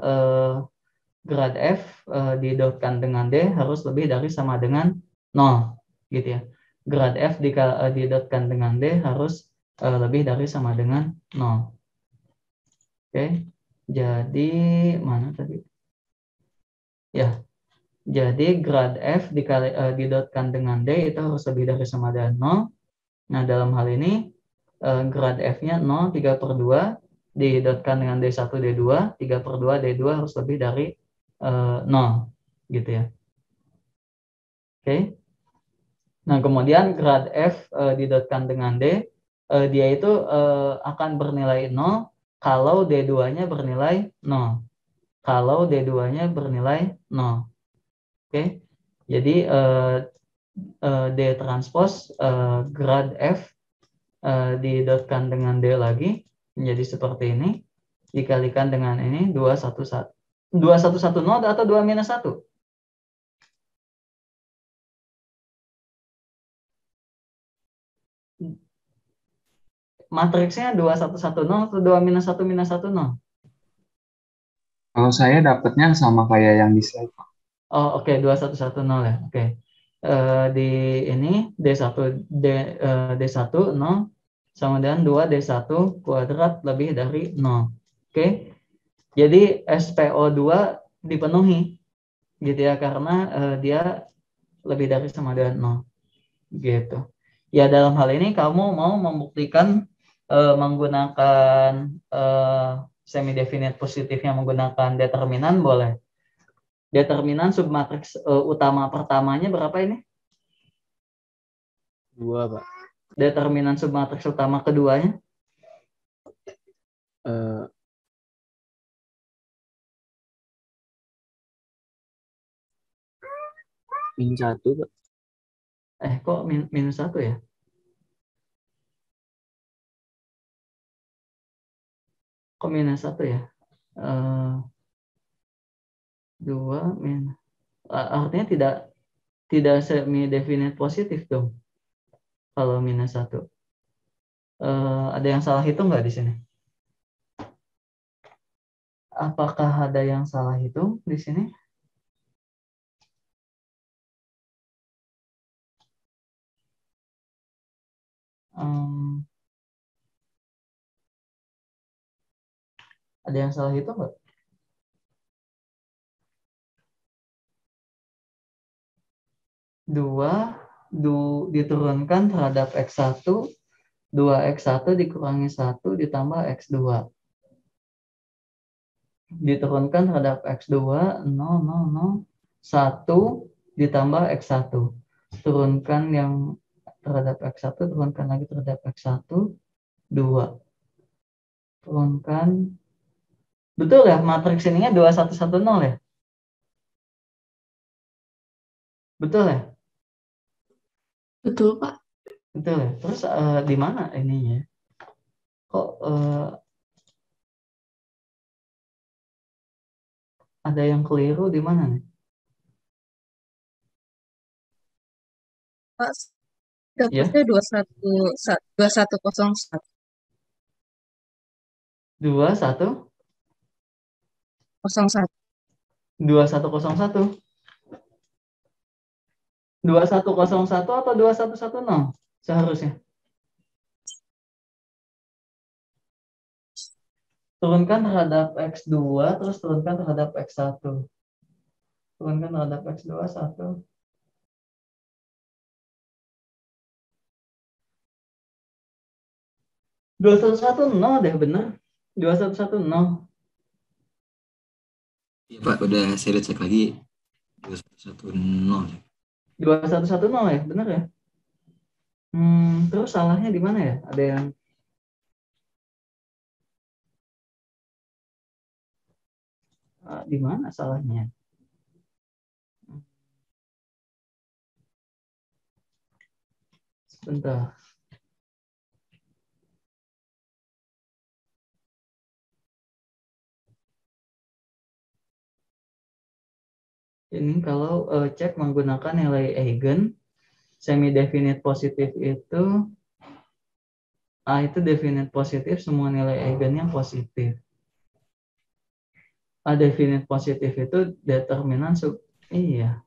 grad F didotkan dengan D harus lebih dari sama dengan 0 gitu ya. Grad F didotkan dengan D harus lebih dari sama dengan 0. Oke. Jadi mana tadi? Ya. Jadi grad F didotkan dengan D itu harus lebih dari sama dengan 0. Nah, dalam hal ini grad F-nya 0, 3/2 didotkan dengan D1, D2, 3/2 D2 harus lebih dari 0 gitu ya. Oke. Nah, kemudian grad F didotkan dengan D, dia itu akan bernilai 0 kalau D2-nya bernilai 0. Kalau D2-nya bernilai 0. Oke. Jadi D transpose grad F didotkan dengan D lagi menjadi seperti ini, dikalikan dengan ini 211. 2110 atau 2 minus 1? Matriksnya 2110 atau 2 minus 1 minus 10? Kalau saya dapatnya sama kayak yang di slide, Pak. Oh, oke, 2110 ya. Oke. Di ini D1 0 sama dengan 2D1 kuadrat lebih dari 0. Oke. Jadi SPO2 dipenuhi gitu ya, karena dia lebih dari sama dengan 0 gitu. Ya, dalam hal ini kamu mau membuktikan menggunakan semi definite positifnya menggunakan determinan, boleh. Determinan submatriks utama pertamanya berapa ini? 2, Pak. Determinan submatriks utama keduanya? Min 1, Pak. Kok minus 1 ya? Kok minus 1 ya? 2 min. Artinya tidak semi definite positif dong. Kalau minus 1. Ada yang salah hitung nggak di sini? Apakah ada yang salah hitung di sini? Ada yang salah hitung nggak? Diturunkan terhadap X1, 2X1 dikurangi 1 ditambah X2. Diturunkan terhadap X2, 0, 0, 0, 1 ditambah X1. Turunkan yang terhadap X1, turunkan lagi terhadap X1, 2. Turunkan. Betul ya, matriks ininya 2110 ya? Betul ya? Betul, Pak. Betul ya. Terus di mana ininya? Kok ada yang keliru di mana nih? Pak, Ya? dapatnya 2101. 21? 01. 2101. 2101 atau 2110 seharusnya. Turunkan terhadap X2, terus turunkan terhadap X1. Turunkan terhadap X2, 1. Dua satu satu nol deh, bener. 2110. Iya Pak, udah saya cek lagi 2110. 2110 ya, bener ya. Terus salahnya di mana ya? Ada yang di mana salahnya? Sebentar. Ini kalau cek menggunakan nilai eigen, semi definite positif itu itu definite positif, semua nilai eigennya positif. Definite positif itu determinan iya.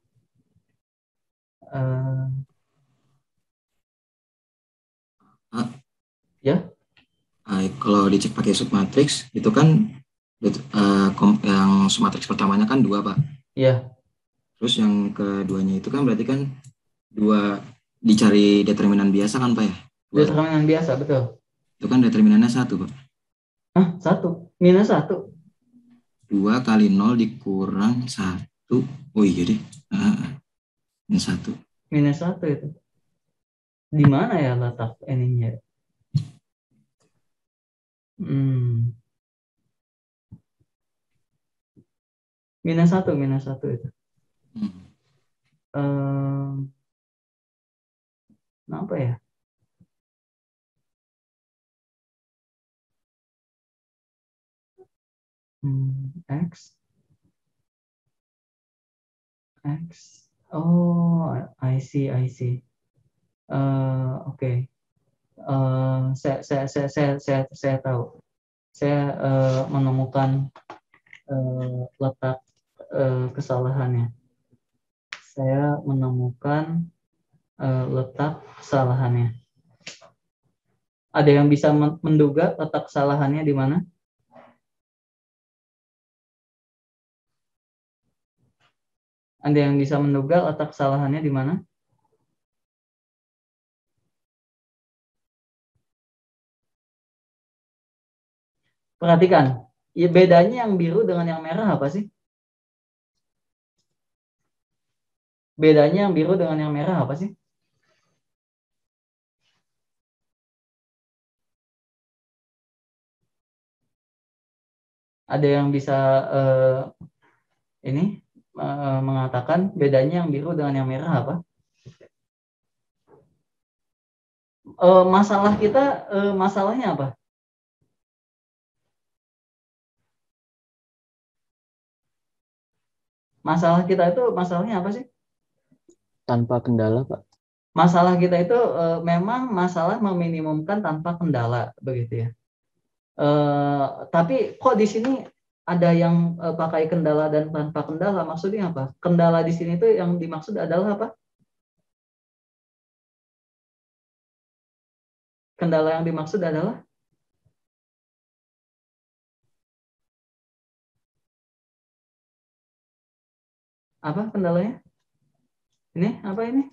Ya. Kalau dicek pakai submatrix itu kan yang submatrix pertamanya kan 2 Pak. Iya. Terus yang keduanya itu kan berarti kan 2 dicari determinan biasa kan Pak ya? 2. Determinan biasa, betul. Itu kan determinannya 1 Pak. 1 minus 1. 2 kali 0 dikurang 1. Oh iya deh. Minus 1. Minus 1 itu. Di mana ya letak ininya? -1 itu. Kenapa ya? X. Oh, I see. Oke. Saya tahu. Saya menemukan letak kesalahannya. Saya menemukan letak kesalahannya. Ada yang bisa menduga letak kesalahannya di mana? Ada yang bisa menduga letak kesalahannya di mana? Perhatikan, ya bedanya yang biru dengan yang merah apa sih? Bedanya yang biru dengan yang merah apa sih? Ada yang bisa mengatakan bedanya yang biru dengan yang merah apa? Masalah kita, masalahnya apa? Masalah kita itu masalahnya apa sih? Tanpa kendala, Pak. Masalah kita itu memang masalah meminimumkan tanpa kendala, begitu ya. Tapi kok di sini ada yang pakai kendala dan tanpa kendala? Maksudnya apa? Kendala di sini itu yang dimaksud adalah apa? Kendala yang dimaksud adalah apa kendalanya? Ini apa ini?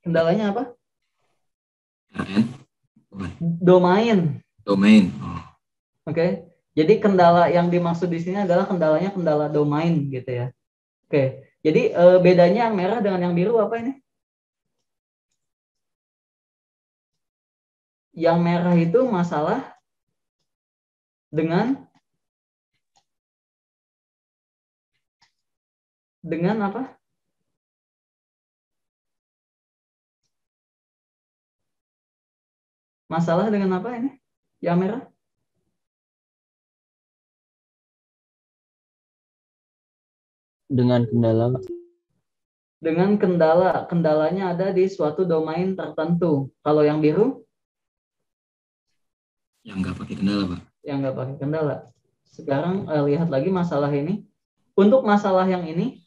Kendalanya apa? Domain. Oke. Jadi kendala yang dimaksud di sini adalah kendala domain gitu ya. Oke. Jadi bedanya yang merah dengan yang biru apa ini? Yang merah itu masalah dengan apa? Masalah dengan apa ini? Yang merah? Dengan kendala. Dengan kendala. Kendalanya ada di suatu domain tertentu. Kalau yang biru? Yang nggak pakai kendala, Pak. Yang nggak pakai kendala. Sekarang lihat lagi masalah ini. Untuk masalah yang ini,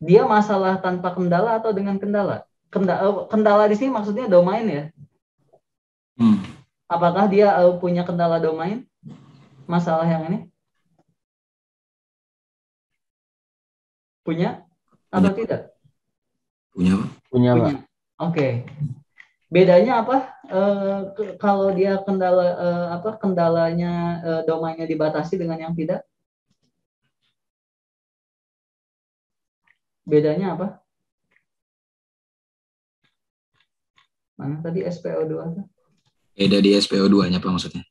dia masalah tanpa kendala atau dengan kendala? Kendala di sini maksudnya domain ya? Apakah dia punya kendala domain? Masalah yang ini? Punya atau tidak? Punya, Pak. Punya, Pak. Oke. Bedanya apa? Kalau dia kendalanya domainnya dibatasi dengan yang tidak? Bedanya apa? Mana tadi SPO2 tuh? Beda di SPO2-nya, Pak, maksudnya.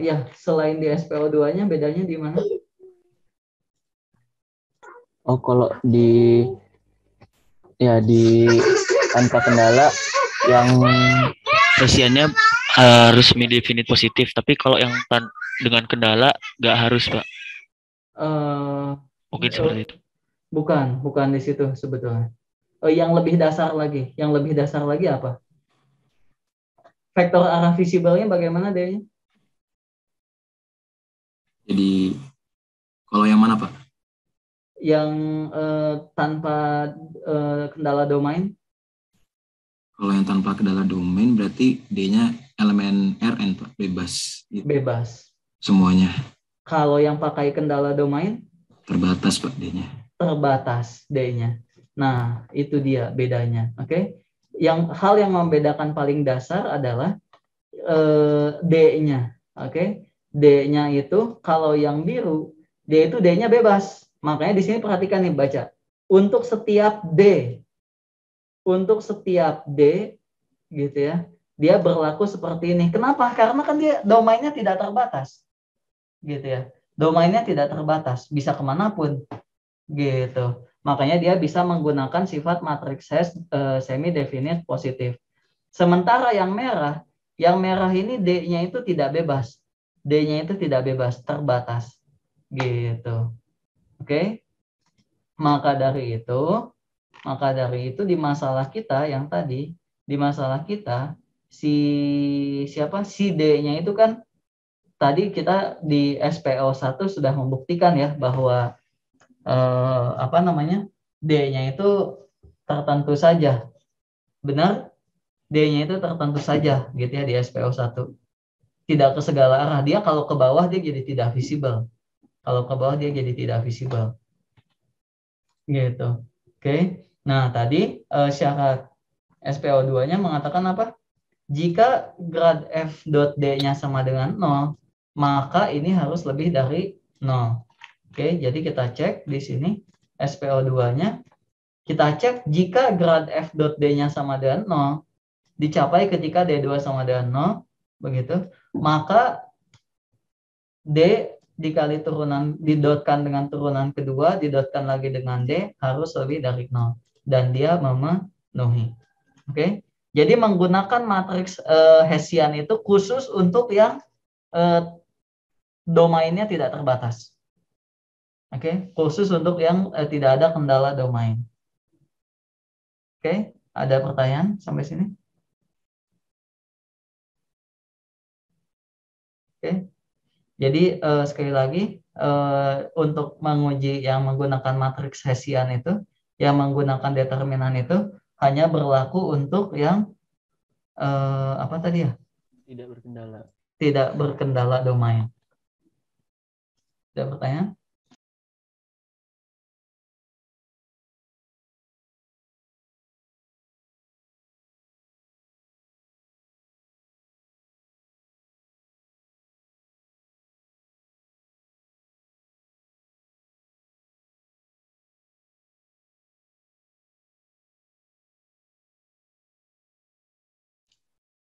Ya, selain di SPO2-nya bedanya di mana? Oh, kalau di tanpa kendala yang Pasiennya resmi definite positif, tapi kalau yang dengan kendala nggak harus, Pak. Mungkin seperti itu. Bukan di situ sebetulnya. Yang lebih dasar lagi apa? Vektor arah visibelnya bagaimana D-nya? Jadi kalau yang mana, Pak? Yang tanpa kendala domain? Kalau yang tanpa kendala domain berarti D-nya elemen Rn, Pak, bebas. Gitu. Bebas. Semuanya. Kalau yang pakai kendala domain? Terbatas, Pak, D-nya. Terbatas D-nya. Nah, itu dia bedanya. Oke. Hal yang membedakan paling dasar adalah D-nya. Oke. D-nya itu kalau yang biru, D itu D-nya bebas. Makanya di sini perhatikan nih, baca. untuk setiap D gitu ya, dia berlaku seperti ini. Kenapa? Karena kan dia domainnya tidak terbatas, gitu ya. Domainnya tidak terbatas, bisa kemanapun, gitu. Makanya dia bisa menggunakan sifat matriks hash semi definite positif. Sementara yang merah ini D-nya itu tidak bebas, D-nya itu tidak bebas, terbatas, gitu. Oke? Maka dari itu di masalah kita yang tadi, di masalah kita si D-nya itu kan tadi kita di SPO1 sudah membuktikan ya bahwa D-nya itu tertentu saja. Benar? D-nya itu tertentu saja gitu ya di SPO1. Tidak ke segala arah. Dia kalau ke bawah dia jadi tidak visible. Kalau ke bawah dia jadi tidak visible. Gitu. Oke. Nah, tadi syarat SPO2-nya mengatakan apa? Jika grad f dot D-nya sama dengan 0, maka ini harus lebih dari 0. Oke, jadi kita cek di sini SPO2-nya. Kita cek jika grad f dot D-nya sama dengan 0 dicapai ketika D2 sama dengan 0, begitu, maka D dikali turunan, didotkan dengan turunan kedua, didotkan lagi dengan D, harus lebih dari 0. Dan dia memenuhi. Oke. Jadi menggunakan matriks Hessian itu khusus untuk yang domainnya tidak terbatas. Oke. Khusus untuk yang tidak ada kendala domain. Oke. Ada pertanyaan sampai sini? Oke. Jadi sekali lagi untuk menguji yang menggunakan matriks Hessian itu, yang menggunakan determinan itu hanya berlaku untuk yang apa tadi ya? Tidak berkendala. Tidak berkendala domain. Ada pertanyaan?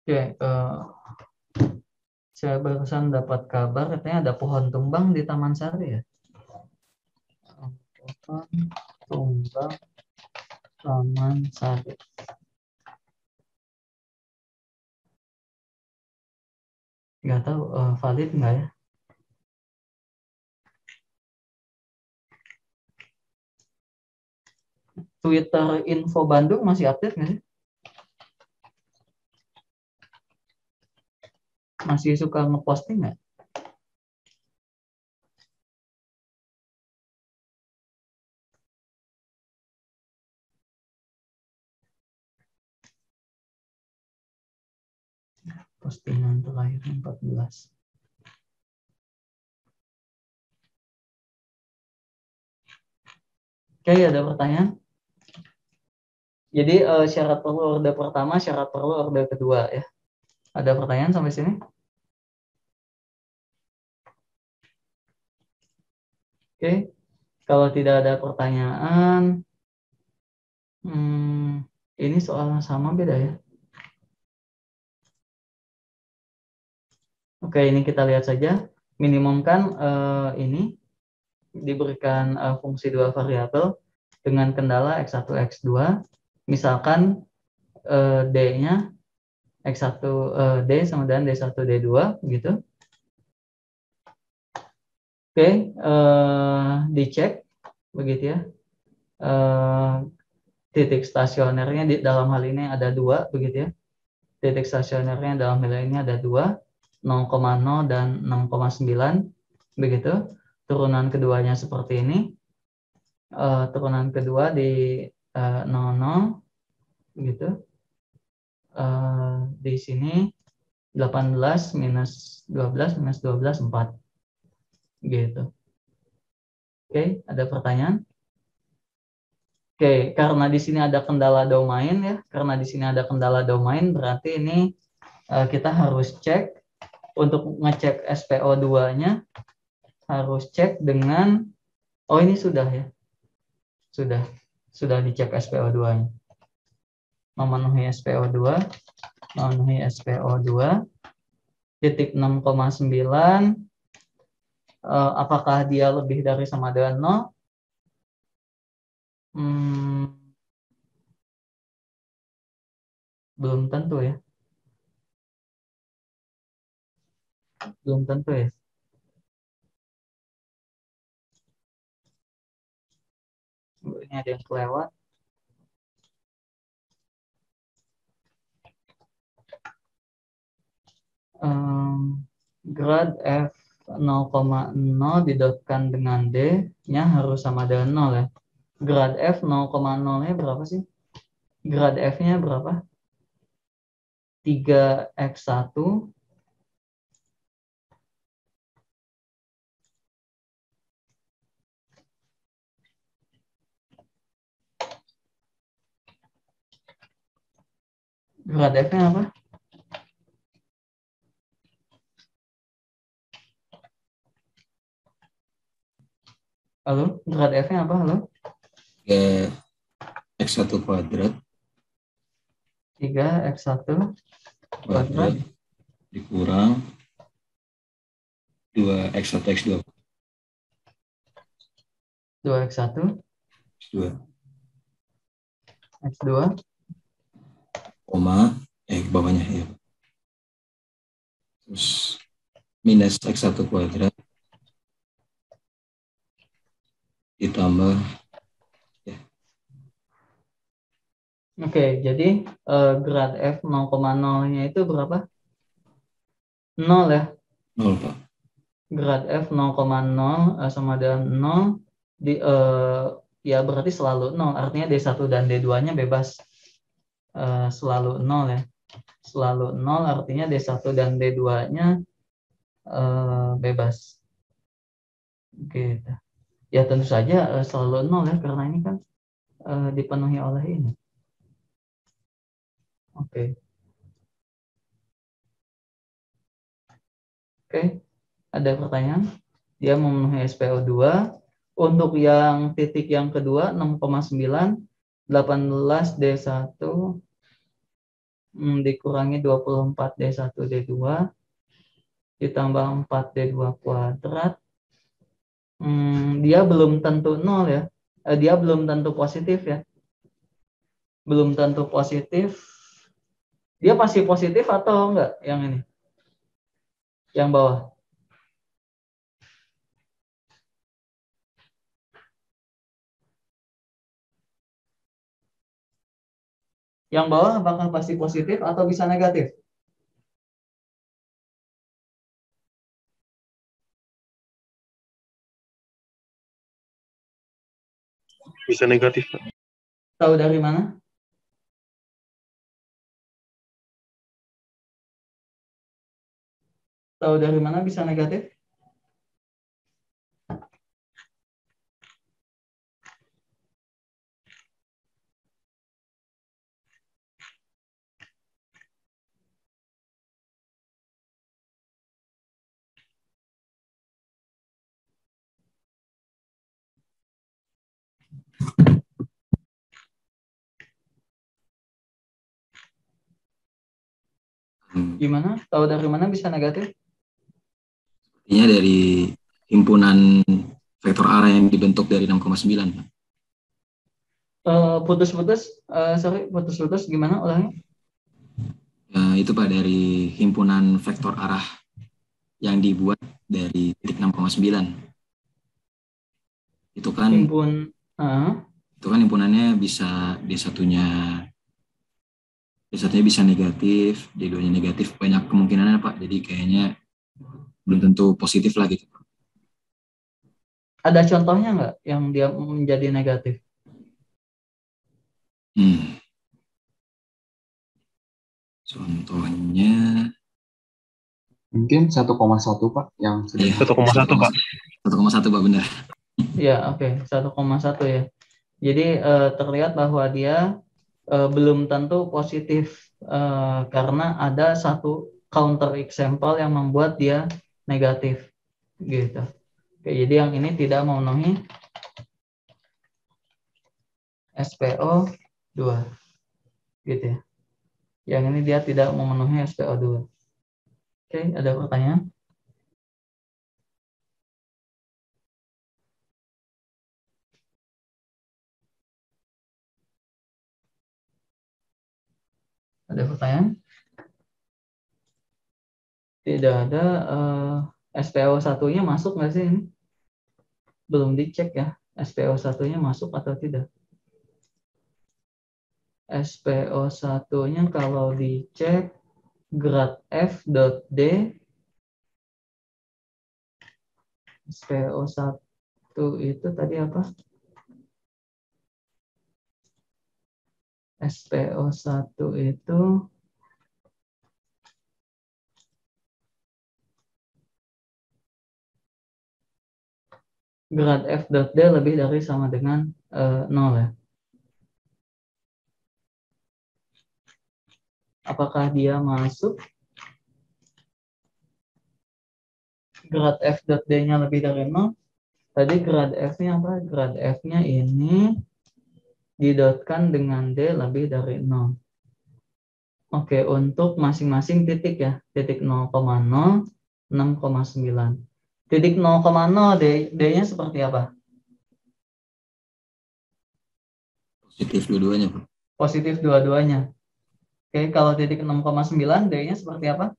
Oke, saya barusan dapat kabar katanya ada pohon tumbang di Taman Sari ya. Pohon tumbang Taman Sari. Nggak tahu valid nggak ya? Twitter Info Bandung masih aktif nggak sih? Masih suka ngeposting nggak? Postingan terakhir 14. Oke, ada pertanyaan? Jadi syarat perlu orde pertama, syarat perlu orde kedua ya. Ada pertanyaan sampai sini? Oke, kalau tidak ada pertanyaan, ini soalnya sama beda ya. Oke, ini kita lihat saja. Minimum kan ini diberikan fungsi dua variabel dengan kendala X1, X2. Misalkan D-nya X1 D sama dengan D1, D2 gitu. Oke, dicek begitu ya. Titik stasionernya di dalam hal ini ada 2 begitu ya. Titik stasionernya dalam hal ini ada 2, 0,0 dan 6,9 begitu. Turunan keduanya seperti ini. Turunan kedua di 00 begitu. Di sini 18 minus 12 minus 12 4 gitu. Oke, ada pertanyaan? Oke, karena di sini ada kendala domain ya. Karena di sini ada kendala domain berarti ini kita harus cek untuk ngecek SPO2-nya harus cek dengan ini sudah ya. Sudah. sudah dicek SPO2-nya. Memenuhi SPO2, titik 6,9. Apakah dia lebih dari sama dengan 0? Belum tentu ya. Belum tentu ya. Ini ada yang kelewat. Grad F 0,0 didotkan dengan D-nya harus sama dengan 0 ya. Grad F 0,0-nya berapa sih? Grad F-nya berapa? 3x1 grad F-nya apa? Halo, grad F-nya apa? Halo? 3x1 kuadrat 3x1 kuadrat dikurang 2x1 x2 2x1 x2 x2 koma bawahnya ya. Terus minus x1 kuadrat ditambah Oke, jadi grad F 0,0-nya itu berapa? 0 ya. 0 Pak. Grad F 0,0 sama dengan 0 ya berarti selalu 0. Artinya D1 dan D2-nya bebas. Selalu 0 ya. Selalu 0 artinya D1 dan D2-nya bebas. Gitu. Ya tentu saja selalu 0 ya, karena ini kan dipenuhi oleh ini. Oke. Oke, ada pertanyaan? Dia memenuhi SPO2. Untuk yang titik yang kedua 6,9, 18 D1 dikurangi 24 D1 D2 ditambah 4 D2 kuadrat. Dia belum tentu 0 ya. Dia belum tentu positif ya. Belum tentu positif. Dia pasti positif atau enggak yang ini? Yang bawah. Yang bawah apakah pasti positif atau bisa negatif? Bisa negatif, Pak. Tahu dari mana? Tahu dari mana bisa negatif? Gimana? Tahu dari mana bisa negatif? Artinya dari himpunan vektor arah yang dibentuk dari 6,9. Putus-putus, putus-putus gimana ulangnya? Itu Pak, dari himpunan vektor arah yang dibuat dari titik 6,9. Itu kan itu kan himpunannya bisa D1-nya bisa negatif, D2-nya negatif, banyak kemungkinannya Pak. Jadi kayaknya belum tentu positif lah gitu. Ada contohnya nggak yang dia menjadi negatif? Contohnya mungkin 1,1 Pak yang sudah 1,1 Pak. 1,1 Pak, benar. Ya, oke, 1,1 ya. Jadi terlihat bahwa dia belum tentu positif karena ada satu counter example yang membuat dia negatif gitu. Oke, jadi yang ini tidak memenuhi SPO2 gitu ya. Yang ini dia tidak memenuhi SPO2. Oke, ada pertanyaan? Ada pertanyaan? Tidak ada. SPO1-nya masuk nggak sih ini? Belum dicek ya. SPO1-nya masuk atau tidak? SPO1-nya kalau dicek grad F.D SPO1 itu tadi apa? SPO1 itu grad F.D lebih dari sama dengan 0 ya. Apakah dia masuk? Grad F.D-nya lebih dari 0. Tadi grad F-nya apa? Grad F-nya ini didotkan dengan D lebih dari 0. Oke, untuk masing-masing titik ya. Titik 0,0, 6,9. Titik 0,0 D-nya seperti apa? Positif dua-duanya, Pak. Positif dua-duanya. Oke, kalau titik 6,9 D-nya seperti apa?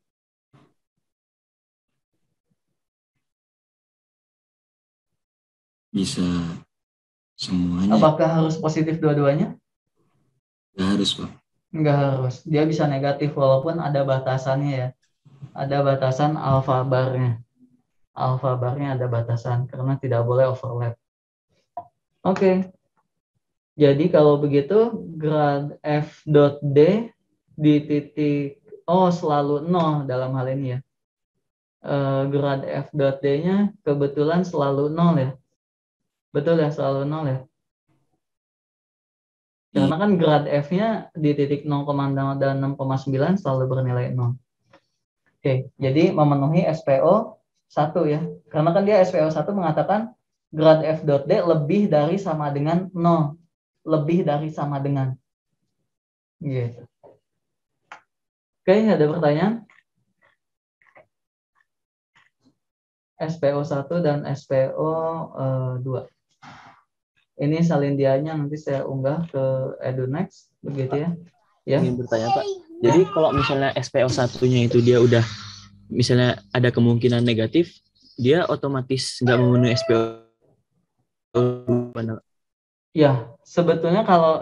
Bisa semuanya. Apakah harus positif dua-duanya? Nggak harus, Pak. Enggak harus. Dia bisa negatif walaupun ada batasannya ya. Ada batasan alfa barnya. Alfa barnya ada batasan karena tidak boleh overlap. Oke. Jadi kalau begitu grad F dot D di titik selalu 0 dalam hal ini ya. Grad F dot D-nya kebetulan selalu 0 ya. Betul ya, selalu 0 ya. Karena kan grad F-nya di titik 0,0 dan 6,9 selalu bernilai 0. Oke, jadi memenuhi SPO 1 ya. Karena kan dia SPO 1 mengatakan grad F dot D lebih dari sama dengan 0. Lebih dari sama dengan. Gitu. Oke, ada pertanyaan? SPO 1 dan SPO 2. Ini salindianya nanti saya unggah ke EduNext, begitu ya. Ya. Ingin bertanya Pak. Jadi kalau misalnya SPO 1-nya itu dia udah misalnya ada kemungkinan negatif, dia otomatis nggak memenuhi SPO. Ya, sebetulnya kalau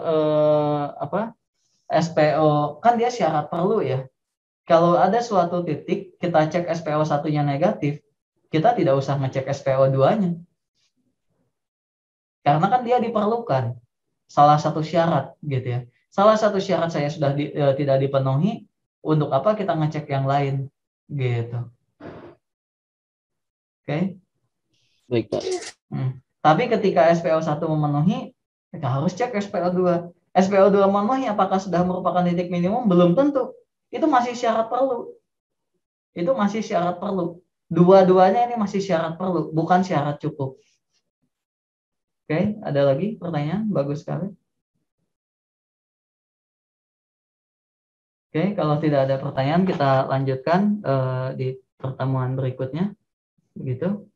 SPO kan dia syarat perlu ya. Kalau ada suatu titik kita cek SPO 1-nya negatif, kita tidak usah ngecek SPO 2-nya. Karena kan dia diperlukan. Salah satu syarat gitu ya. Salah satu syarat saya sudah tidak dipenuhi, untuk apa kita ngecek yang lain gitu. Oke. Baik Pak. Tapi ketika SPO 1 memenuhi, kita harus cek SPO 2. SPO 2 memenuhi apakah sudah merupakan titik minimum? Belum tentu. Itu masih syarat perlu. Itu masih syarat perlu. Dua-duanya ini masih syarat perlu, bukan syarat cukup. Oke, ada lagi pertanyaan? Bagus sekali. Oke, kalau tidak ada pertanyaan kita lanjutkan di pertemuan berikutnya. Begitu.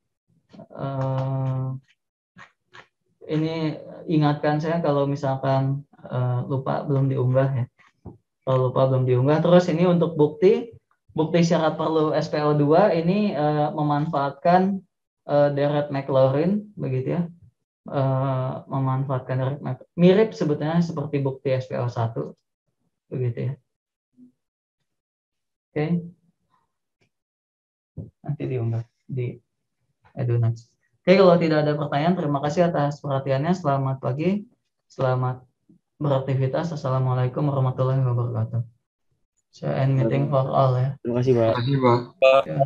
Ini ingatkan saya kalau misalkan lupa belum diunggah ya. Kalau lupa belum diunggah. Terus ini untuk bukti syarat perlu SPO2 ini memanfaatkan deret Maclaurin begitu ya. Memanfaatkan deret Maclaurin. Mirip sebetulnya seperti bukti SPO1 begitu ya. Oke. Nanti diunggah di EduNext. Oke, kalau tidak ada pertanyaan, terima kasih atas perhatiannya. Selamat pagi, selamat beraktivitas. Assalamualaikum warahmatullahi wabarakatuh. Saya end meeting for all ya. Terima kasih Pak. Terima kasih, Pak. Ya.